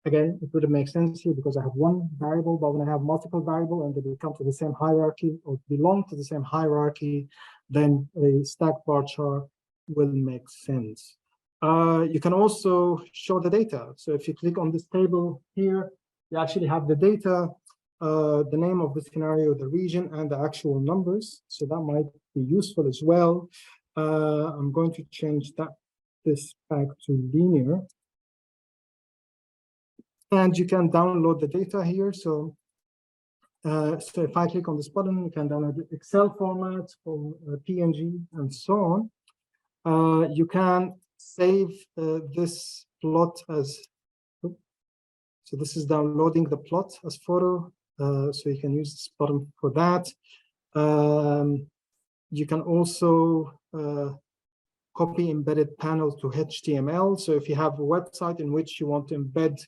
Again, it wouldn't make sense here because I have one variable, but when I have multiple variables and they come to the same hierarchy or belong to the same hierarchy, then a stacked bar chart will make sense. You can also show the data. So if you click on this table here, you actually have the data, the name of the scenario, the region, and the actual numbers. So that might be useful as well. I'm going to change this back to linear. And you can download the data here. So, so if I click on this button, you can download the Excel format from PNG and so on. You can save this plot as, so this is downloading the plot as photo. So you can use this button for that. You can also copy embedded panel to HTML. So if you have a website in which you want to embed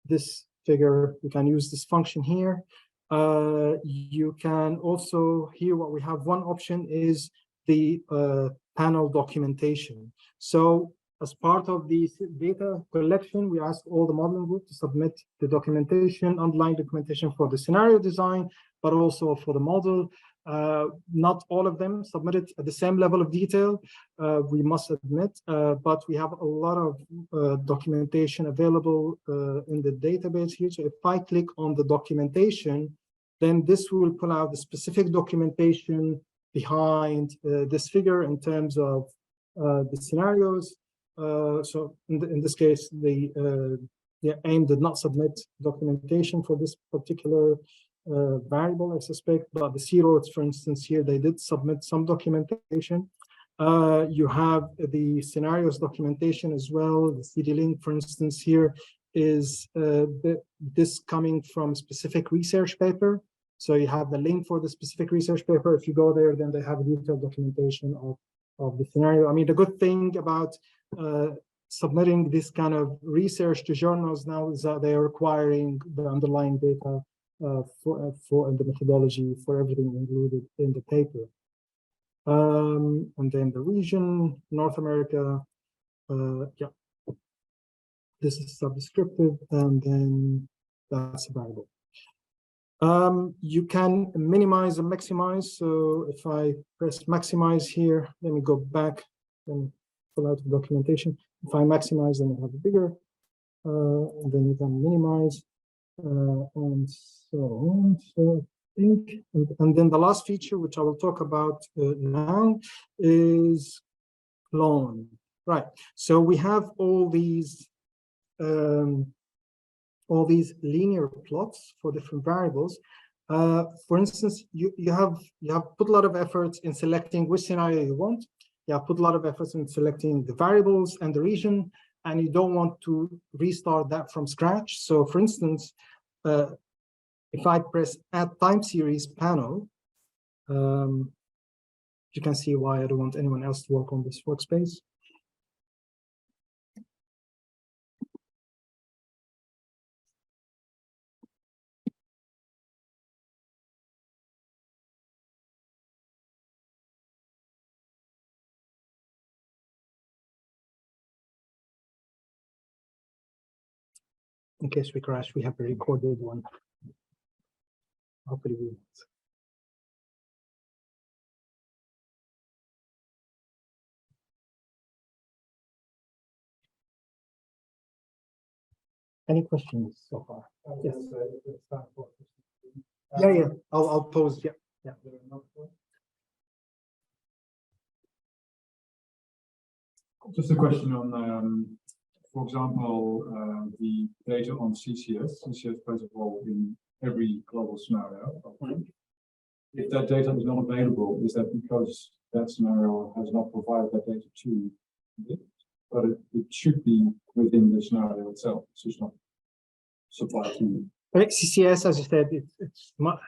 this figure, you can use this function here. You can also, here what we have, one option is the panel documentation. So as part of the data collection, we ask all the modeling group to submit the documentation, underlying documentation for the scenario design, but also for the model. Not all of them submitted at the same level of detail, we must admit, but we have a lot of documentation available in the database here. So if I click on the documentation, then this will pull out the specific documentation behind this figure in terms of the scenarios. So in this case, the AIM did not submit documentation for this particular variable, I suspect, but the C-roads, for instance, here, they did submit some documentation. You have the scenarios documentation as well. The CD-link, for instance, here is this coming from specific research paper. So you have the link for the specific research paper. If you go there, then they have a detailed documentation of the scenario. I mean, the good thing about submitting this kind of research to journals now is that they are requiring the underlying data for the methodology for everything included in the paper. And then the region, North America, yeah. This is subdescriptive, and then that's a variable. You can minimize and maximize. So if I press maximize here, let me go back and pull out the documentation. If I maximize, then I have a bigger, and then you can minimize, and so on. So I think, and then the last feature, which I will talk about now, is clone. Right. So we have all these linear plots for different variables. For instance, you have put a lot of effort in selecting which scenario you want. You have put a lot of efforts in selecting the variables and the region, and you don't want to restart that from scratch. So for instance, if I press add time series panel, you can see why I don't want anyone else to work on this workspace. in case we crash, we have a recorded one. Hopefully we won't. Any questions so far? Yes. Yeah. I'll pause. Yeah. Just a question on, for example, the data on CCS. CCS plays a role in every global scenario. If that data is not available, is that because that scenario has not provided that data to it? But it should be within the scenario itself. It's just not supplied to you. CCS, as you said, it's not.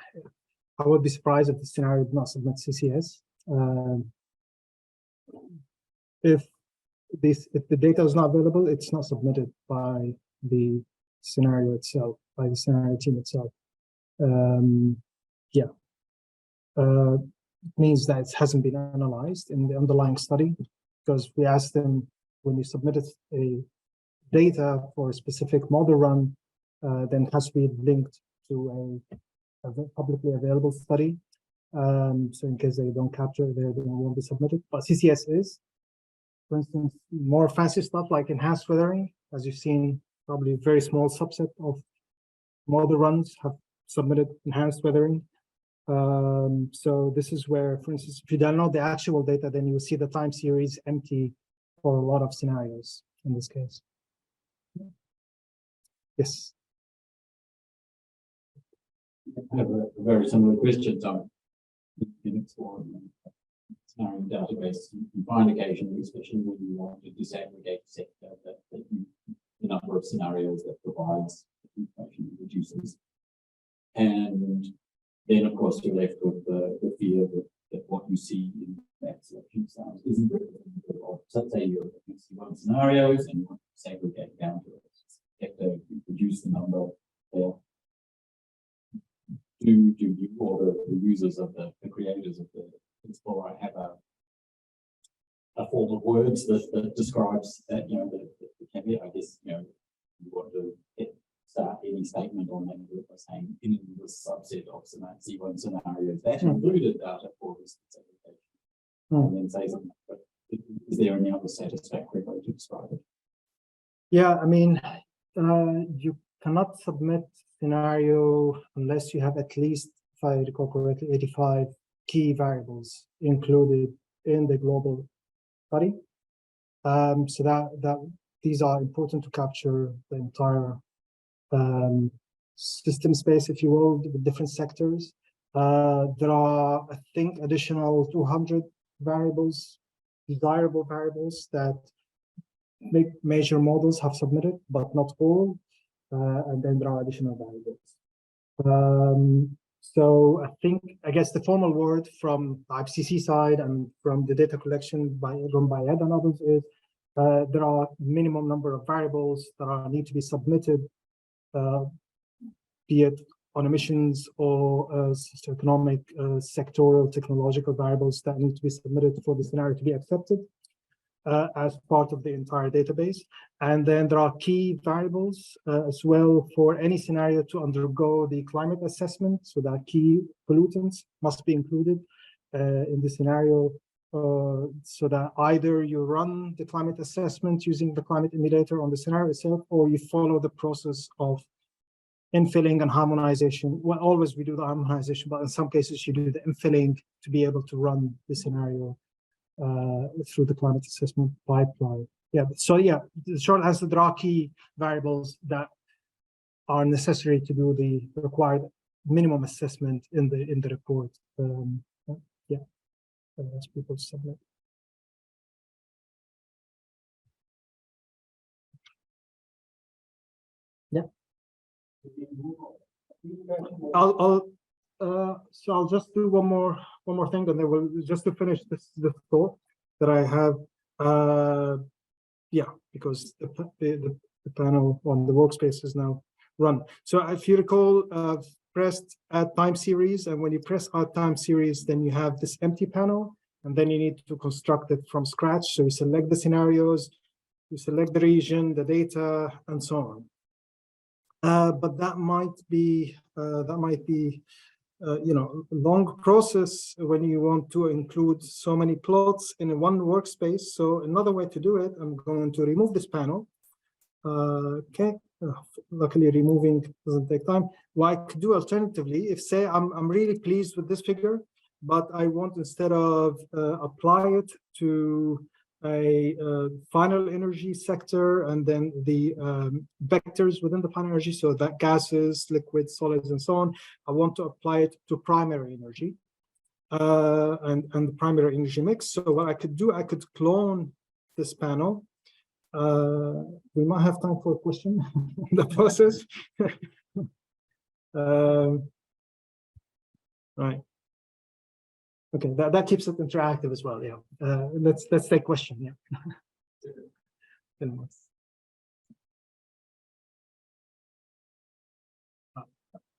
I would be surprised if the scenario did not submit CCS. If the data is not available, it's not submitted by the scenario itself, by the scenario team itself. It means that it hasn't been analyzed in the underlying study, because we asked them, when you submitted a data for a specific model run, then it has to be linked to a publicly available study. So in case they don't capture it, they won't be submitted. But CCS is, for instance, more fancy stuff like enhanced weathering, as you've seen, probably a very small subset of model runs have submitted enhanced weathering. So this is where, for instance, if you download the actual data, then you will see the time series empty for a lot of scenarios in this case. Yes. I have a very similar question. So, in exploring scenario database, you find occasionally, especially when you want to disaggregate a sector, that the number of scenarios that provides information reduces. And then, of course, you're left with the fear that what you see in that selection sounds isn't representative of, so say you're looking at one scenarios and you want to segregate down to a sector, you produce the number there. Do you or the users of the creators of the Explorer have a form of words that describes that, you know, the I guess, you know, you want to start any statement on that by saying in this subset of C1 scenarios that included data for this segregation, and then say something. But is there any other satisfactory way to describe it? Yeah, I mean, you cannot submit scenario unless you have at least, if I recall correctly, 85 key variables included in the global study. So that these are important to capture the entire system space, if you will, with different sectors. There are, I think, additional 200 variables, desirable variables that major models have submitted, but not all. And then there are additional variables. So I guess the formal word from the IPCC side and from the data collection run by Ed and others is there are minimum number of variables that need to be submitted, be it on emissions or socioeconomic, sectoral, technological variables that need to be submitted for the scenario to be accepted as part of the entire database. And then there are key variables as well for any scenario to undergo the climate assessment. So that key pollutants must be included in the scenario so that either you run the climate assessment using the climate emulator on the scenario itself, or you follow the process of infilling and harmonization. Well, always we do the harmonization, but in some cases you do the infilling to be able to run the scenario through the climate assessment pipeline. Yeah, so yeah, the short answer, there are key variables that are necessary to do the required minimum assessment in the report. Yeah, as people submit. Yeah. So I'll just do one more thing, and then we'll just to finish this thought that I have. Yeah, because the panel on the workspace is now run. So if you recall, pressed add time series, and when you press add time series, then you have this empty panel, and then you need to construct it from scratch. So you select the scenarios, you select the region, the data, and so on. but that might be you know, a long process when you want to include so many plots in one workspace. So another way to do it, I'm going to remove this panel. Okay, luckily removing doesn't take time. What I could do alternatively, if say I'm really pleased with this figure, but I want, instead of apply it to a final energy sector and then the vectors within the final energy, so that gases, liquids, solids, and so on, I want to apply it to primary energy and the primary energy mix. So what I could do, I could clone this panel. We might have time for a question in the process. Right. Okay, that keeps it interactive as well. Yeah. Let's take question. Yeah.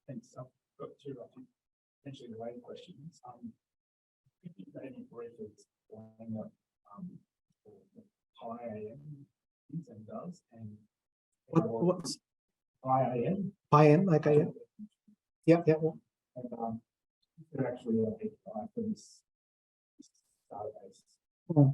Thanks. I've got two, I think, potentially related questions. If you could any briefly explain what PIAM is and does, and What's PIAM? PIAM, like I am? Yeah. And they're actually a API for this database. Hmm.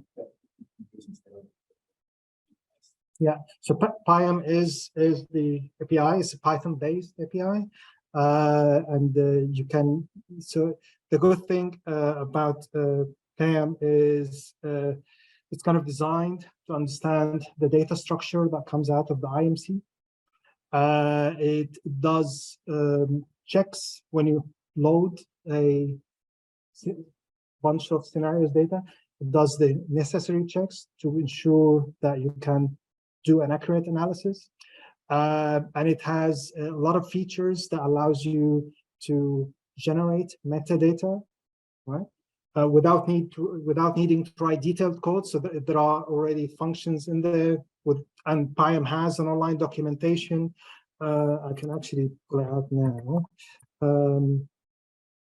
Yeah, so PIAM is the API, it's a Python-based API, and you can. So the good thing about PIAM is it's kind of designed to understand the data structure that comes out of the IMC. It does checks when you load a bunch of scenarios data. It does the necessary checks to ensure that you can do an accurate analysis. And it has a lot of features that allows you to generate metadata, right? Without needing to write detailed code. So there are already functions in there and PIAM has an online documentation. I can actually pull it out now.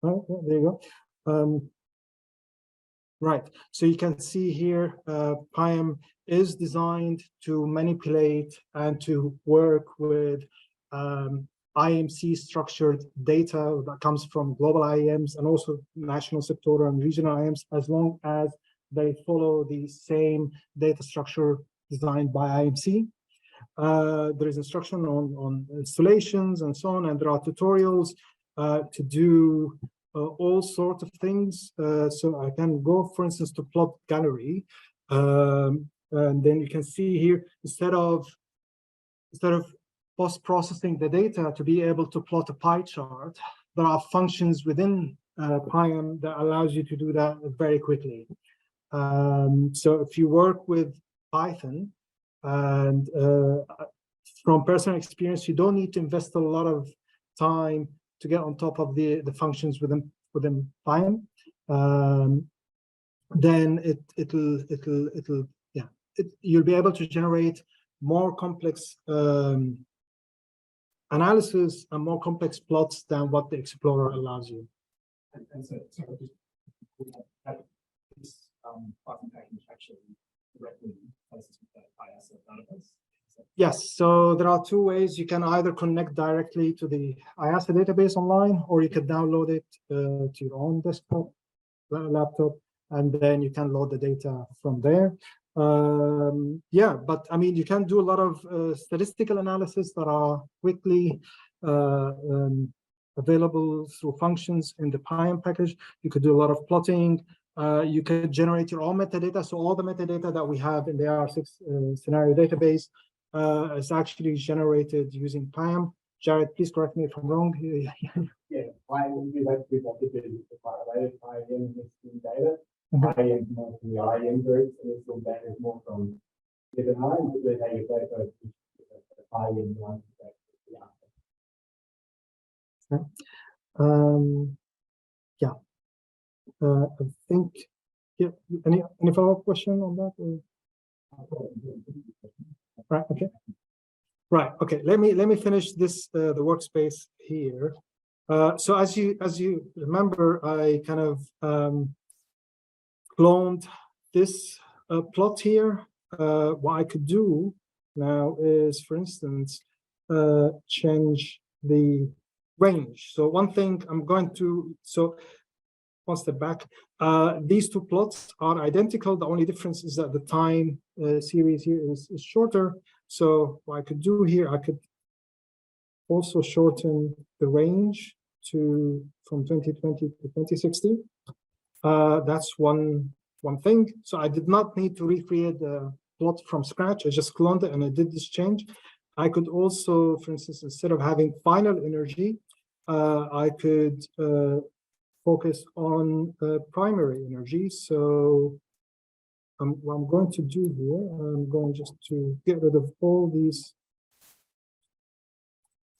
Right, there you go. Right, so you can see here, PIAM is designed to manipulate and to work with IMC structured data that comes from global IAMs and also national sectoral and regional IAMs, as long as they follow the same data structure designed by IMC. There is instruction on installations and so on, and there are tutorials to do all sorts of things. So I can go, for instance, to plot gallery, and then you can see here, instead of post-processing the data to be able to plot a pie chart, there are functions within PIAM that allows you to do that very quickly. So if you work with Python, and from personal experience, you don't need to invest a lot of time to get on top of the functions within PIAM. Then you'll be able to generate more complex analysis and more complex plots than what the Explorer allows you. And so this Python package actually directly places with the IASA database. Yes, so there are two ways. You can either connect directly to the IASA database online, or you can download it to your own desktop, laptop, and then you can load the data from there. Yeah, but I mean, you can do a lot of statistical analysis that are quickly available through functions in the PIAM package. You could do a lot of plotting. You could generate your own metadata. So all the metadata that we have in the AR6 scenario database is actually generated using PIAM. Jared, please correct me if I'm wrong. Yeah, PIAM is actually correlated PIAM mixing data. PIAM is more from the IAM groups, and this all data is more from different IAMs, but how you data the PIAM one. Yeah. I think. Yeah. Any follow-up question on that? Or? Right. Okay. Right. Okay. Let me finish this the workspace here. So as you remember, I kind of cloned this plot here. What I could do now is, for instance, change the range. So one thing I'm going to, so one step back, these two plots are identical. The only difference is that the time series here is shorter. So what I could do here, I could also shorten the range to from 2020 to 2060. That's one thing. So I did not need to recreate the plot from scratch. I just cloned it and I did this change. I could also, for instance, instead of having final energy, I could focus on primary energy. So what I'm going to do here, I'm going just to get rid of all these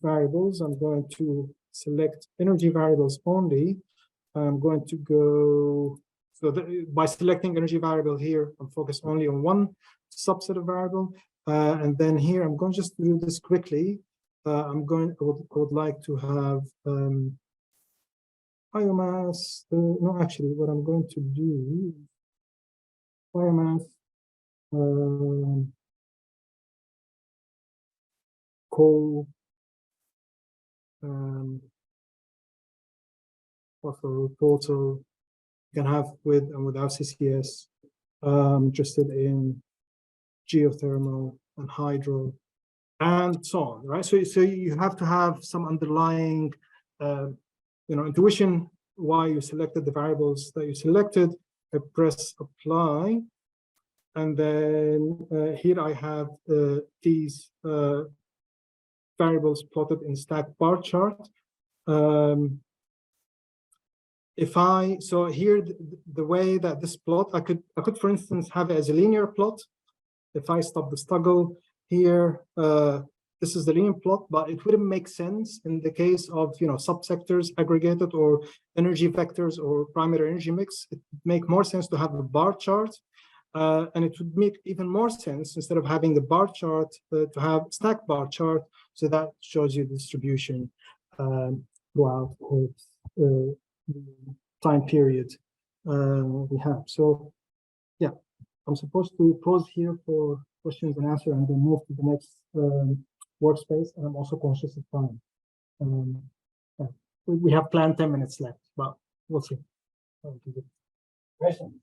variables. I'm going to select energy variables only. I'm going to go, so by selecting energy variable here, I'm focused only on one subset of variable. And then here, I'm going just to do this quickly. I would like to have biomass. No, actually, what I'm going to do, biomass, coal, also total you can have with and without CCS. Interested in geothermal and hydro and so on, right? So you have to have some underlying intuition why you selected the variables that you selected. I press apply, and then here I have these variables plotted in stacked bar chart. So here the way that this plot, I could for instance have it as a linear plot. If I stop the toggle here, this is the linear plot, but it wouldn't make sense in the case of subsectors aggregated or energy vectors or primary energy mix. It would make more sense to have a bar chart, and it would make even more sense instead of having a bar chart to have stacked bar chart. So that shows you the distribution throughout the time period we have. So yeah, I'm supposed to pause here for questions and answers and then move to the next workspace. And I'm also conscious of time. Yeah. We have planned 10 minutes left, but we'll see. Questions?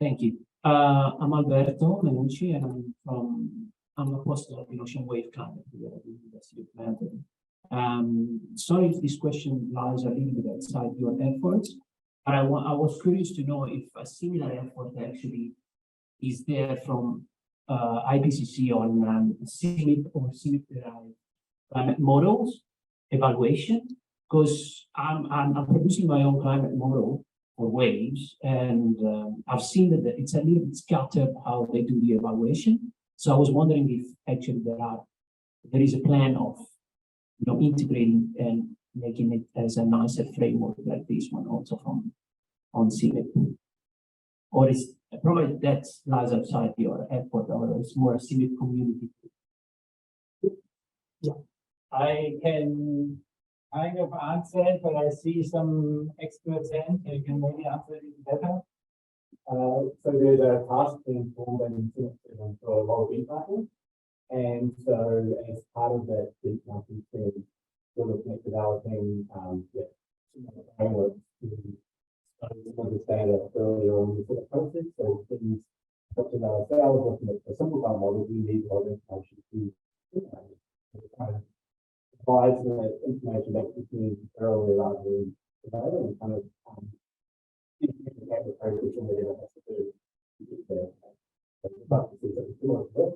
Thank you. I'm Alberto Menucci, and I'm a postdoc in Ocean Wave Climate here at the University of Melbourne. Sorry if this question lies a little bit outside your efforts, but I was curious to know if a similar effort actually is there from IPCC on CMIP or CMIP-derived climate models evaluation, because I'm producing my own climate model for waves, and I've seen that it's a little bit scattered how they do the evaluation. So I was wondering if actually there is a plan of integrating and making it as a nicer framework like this one also on CMIP, or is probably that lies outside your effort, or it's more a CMIP community. Yeah, I can kind of answer it, but I see some experts in, so you can maybe answer it better. So there's a task being formed and for a lot of deep. And so as part of that deep marketing team, we're looking at developing frameworks to understand it earlier on in the process. So things such as ourselves, looking at the simplified model, we need a lot of information to provide the information back to the community earlier rather than later, and kind of the process and whatever has to do with the practices that we similar to this.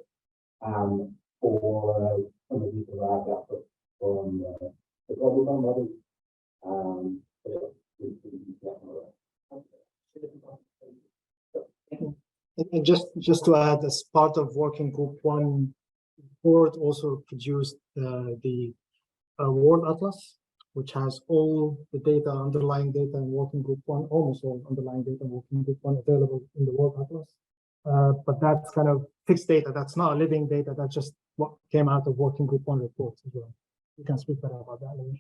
For some of the derived output from the global model. And just to add, as part of Working Group 1, board also produced the World Atlas, which has all the data, underlying data in Working Group 1, almost all underlying data in Working Group 1 available in the World Atlas. But that's kind of fixed data. That's not living data. That's just what came out of Working Group 1 reports as well. You can speak better about that later.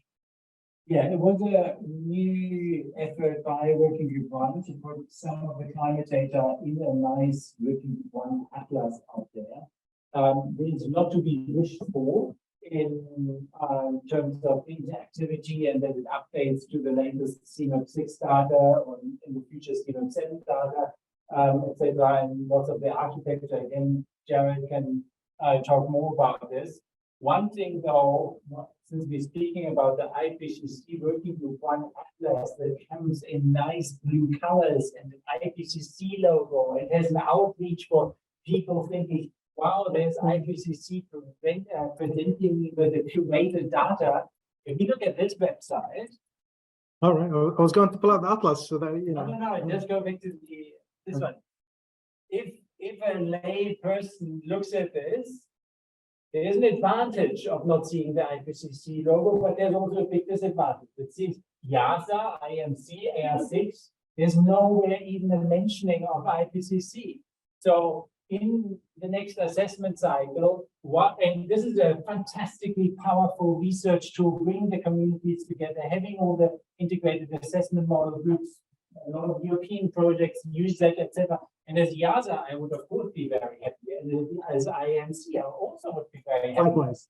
Yeah, it was a new effort by Working Group One to put some of the climate data in a nice Working Group One atlas out there. There's a lot to be wished for in terms of interactivity, and that it updates to the latest CMAP 6 data or in the future CMAP 7 data, etc. And lots of the architecture. Again, Jared can talk more about this. One thing though, since we're speaking about the IPCC Working Group One atlas that comes in nice blue colors and an IPCC logo, it has an outreach for people thinking, wow, there's IPCC presenting with the curated data. If you look at this website. All right, I was going to pull out the atlas so that, you know. No, just go back to this one. If a lay person looks at this, there is an advantage of not seeing the IPCC logo, but there's also a big disadvantage. It seems IASA, IMC, AR6, there's nowhere even a mentioning of IPCC. So in the next assessment cycle, and this is a fantastically powerful research tool, bring the communities together, having all the integrated assessment model groups, a lot of European projects use that, etc. And as IASA, I would of course be very happy. And as IMC, I also would be very happy. Likewise.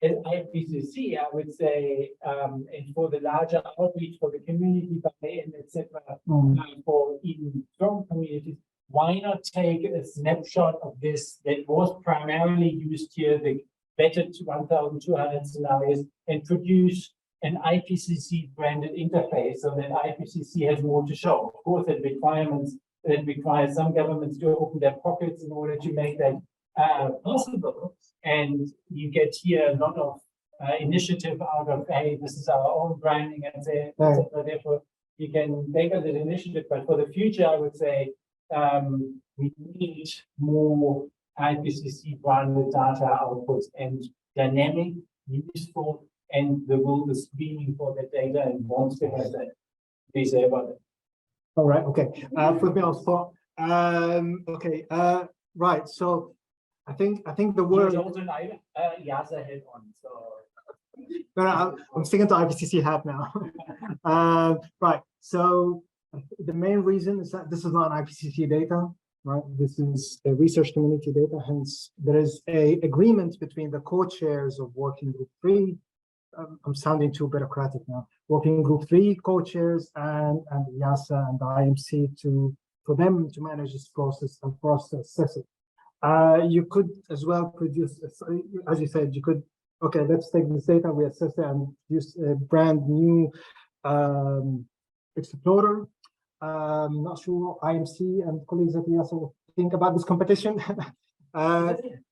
As IPCC, I would say, and for the larger outreach for the community buy-in, etc., for even strong communities, why not take a snapshot of this that was primarily used here, the better 1,200 scenarios, and produce an IPCC branded interface so that IPCC has more to show. Of course, it requires some governments to open their pockets in order to make that possible. And you get here a lot of initiative out of, hey, this is our own branding, and say, therefore you can take on that initiative. But for the future, I would say we need more IPCC branded data outputs and dynamic, useful, and the world is screaming for that data and wants to have that. Please say about it. All right, okay. Put me on spot. Okay, right. So I think the word. There's also an IASA head on, so. No, I'm sticking to IPCC hat now. Right. So the main reason is that this is not an IPCC data, right? This is a research community data. Hence, there is a agreement between the co-chairs of Working Group 3. I'm sounding too bureaucratic now. Working Group 3 co-chairs and IASA and the IMC for them to manage this process and process it. You could as well produce, as you said, you could, okay, let's take this data, we assess it and use a brand new explorer. Not sure IMC and colleagues at IASA will think about this competition.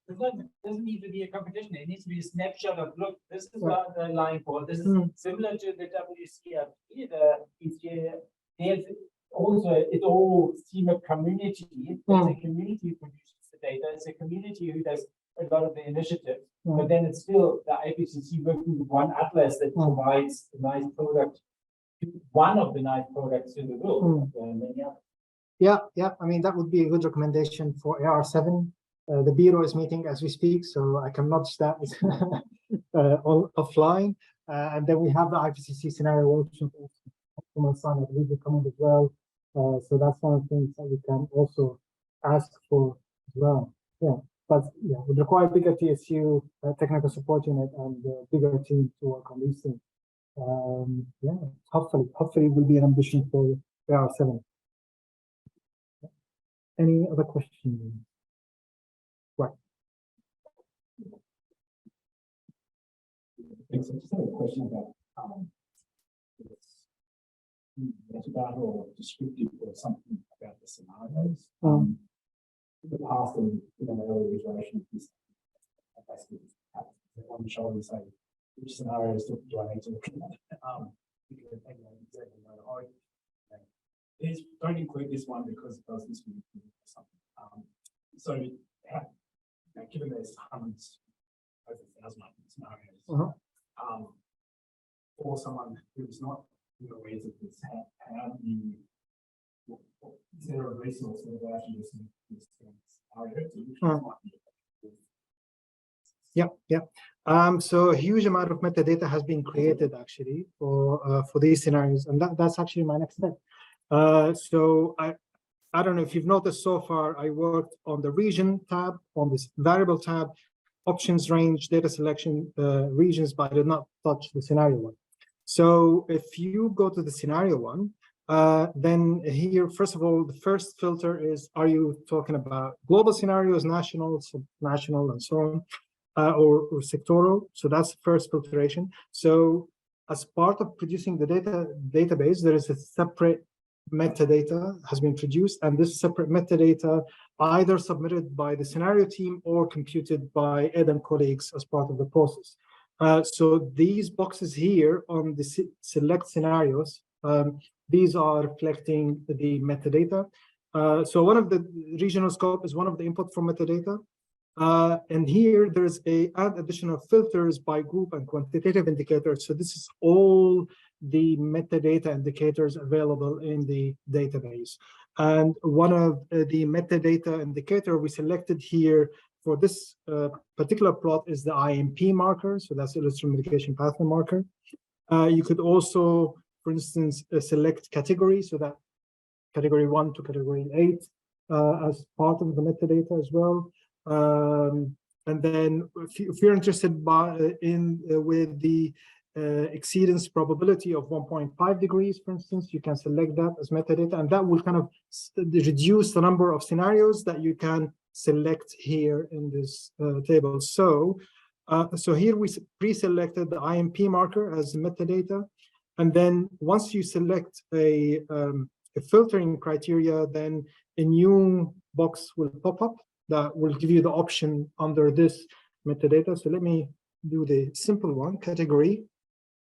It doesn't need to be a competition. It needs to be a snapshot of, look, this is what the line for. This is similar to the WCRP, there's also, it's all CMAP community. It's a community who produces the data. It's a community who does a lot of the initiatives. But then it's still the IPCC Working Group One atlas that provides a nice product, one of the nice products in the world. Yeah, I mean, that would be a good recommendation for AR7. The Bureau is meeting as we speak, so I can nudge that offline. And then we have the IPCC scenario workshop from my son, I believe, will come in as well. So that's one of the things that we can also ask for as well. Yeah, but yeah, we require bigger TSU technical support unit and bigger team to work on these things. Yeah, hopefully it will be an ambition for AR7. Any other questions? Right. Thanks. I just have a question about about or descriptive or something about the scenarios. In the past, and in an early iteration of this, basically on the shoulder and say, which scenarios do I need to look at? Don't include this one because it does this one or something. So, given there's hundreds, over 1,000 scenarios, for someone who's not aware of this, how do you, is there a resource that allows you to see this scenario? Yeah. So a huge amount of metadata has been created actually for these scenarios, and that's actually my next step. So I don't know if you've noticed so far, I worked on the region tab, on this variable tab, options range, data selection, regions, but I did not touch the scenario one. So if you go to the scenario one, then here, first of all, the first filter is, are you talking about global scenarios, national, subnational, and so on, or sectoral? So that's the first filtration. So as part of producing the database, there is a separate metadata has been produced, and this separate metadata either submitted by the scenario team or computed by Ed and colleagues as part of the process. So these boxes here on the select scenarios, these are reflecting the metadata. So one of the regional scope is one of the input from metadata. And here there's add additional filters by group and quantitative indicators. So this is all the metadata indicators available in the database. And one of the metadata indicator we selected here for this particular plot is the IMP marker. So that's illustrative mitigation pathway marker. You could also, for instance, select category. So that category 1 to category 8 as part of the metadata as well. And then if you're interested with the exceedance probability of 1.5 degrees, for instance, you can select that as metadata, and that will kind of reduce the number of scenarios that you can select here in this table. So here we pre-selected the IMP marker as metadata, and then once you select a filtering criteria, then a new box will pop up that will give you the option under this metadata. So let me do the simple one, category.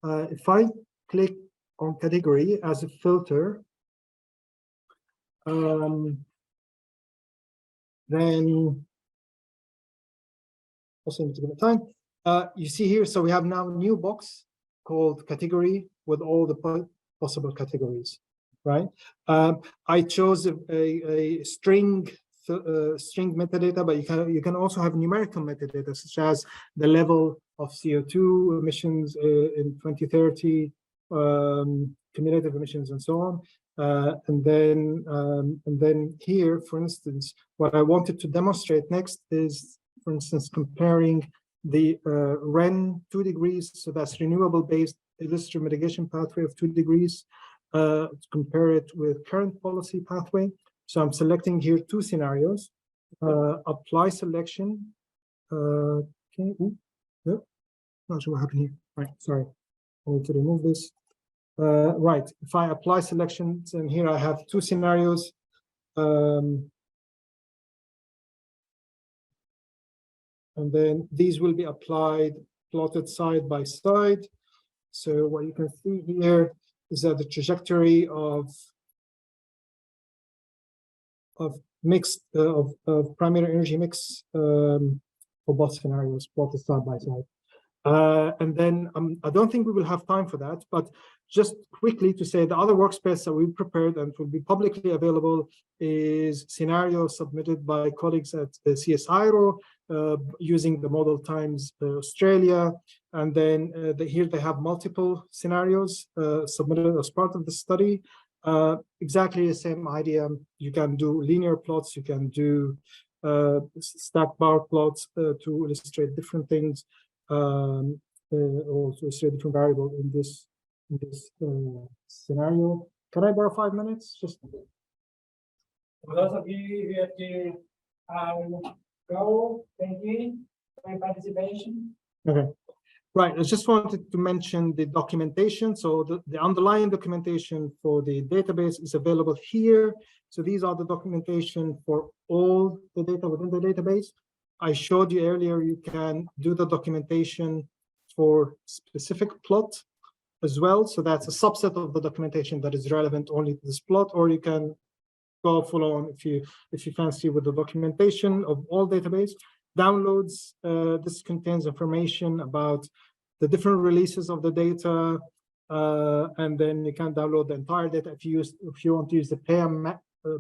If I click on category as a filter, then also need to give it time. You see here, so we have now a new box called category with all the possible categories, right? I chose a string metadata, but you can also have numerical metadata, such as the level of CO2 emissions in 2030, cumulative emissions, and so on. And then here, for instance, what I wanted to demonstrate next is, for instance, comparing the REN 2 degrees, so that's renewable based illustrative mitigation pathway of 2 degrees, to compare it with current policy pathway. So I'm selecting here two scenarios, apply selection. Okay, no, not sure what happened here. Right, sorry, I need to remove this. Right, if I apply selections, and here I have two scenarios. And then these will be applied, plotted side by side. So what you can see here is that the trajectory of mixed of primary energy mix for both scenarios plotted side by side. And then I don't think we will have time for that, but just quickly to say the other workspace that we prepared and will be publicly available is scenarios submitted by colleagues at CSIRO using the Model Times Australia. And then here they have multiple scenarios submitted as part of the study. Exactly the same idea. You can do linear plots, you can do stack bar plots to illustrate different things, or to illustrate different variables in this scenario. Can I borrow 5 minutes? Just for those of you who have to go, thank you for your participation. Okay. Right, I just wanted to mention the documentation. So the underlying documentation for the database is available here. So these are the documentation for all the data within the database. I showed you earlier, you can do the documentation for specific plot as well. So that's a subset of the documentation that is relevant only to this plot, or you can go full on if you fancy with the documentation of all database. Downloads, this contains information about the different releases of the data, and then you can download the entire data. If you want to use the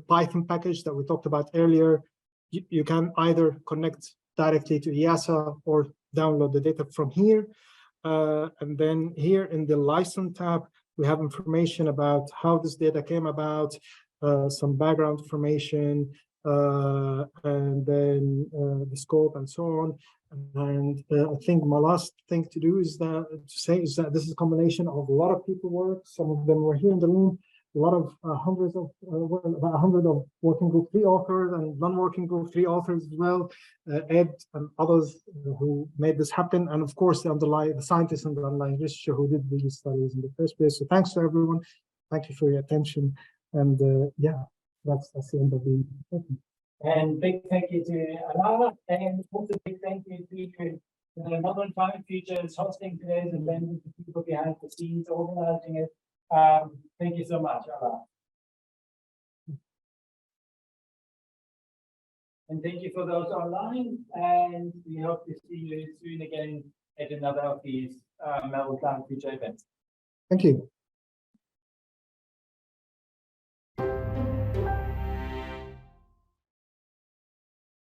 Python package that we talked about earlier, you can either connect directly to EASA or download the data from here. And then here in the license tab, we have information about how this data came about, some background information, and then the scope and so on. And I think my last thing to do is that this is a combination of a lot of people work. Some of them were here in the room. A lot of about 100 of working group 3 authors and non-working group 3 authors as well, Ed and others who made this happen, and of course the scientists and the underlying researcher who did these studies in the first place. So thanks to everyone. Thank you for your attention, and yeah, that's the end of the session. And big thank you to Alana, and also big thank you to Modern Climate Futures hosting today's event, with the people behind the scenes organizing it. Thank you so much, Alana. And thank you for those online, and we hope to see you soon again at another of these Melbourne Climate Future events. Thank you.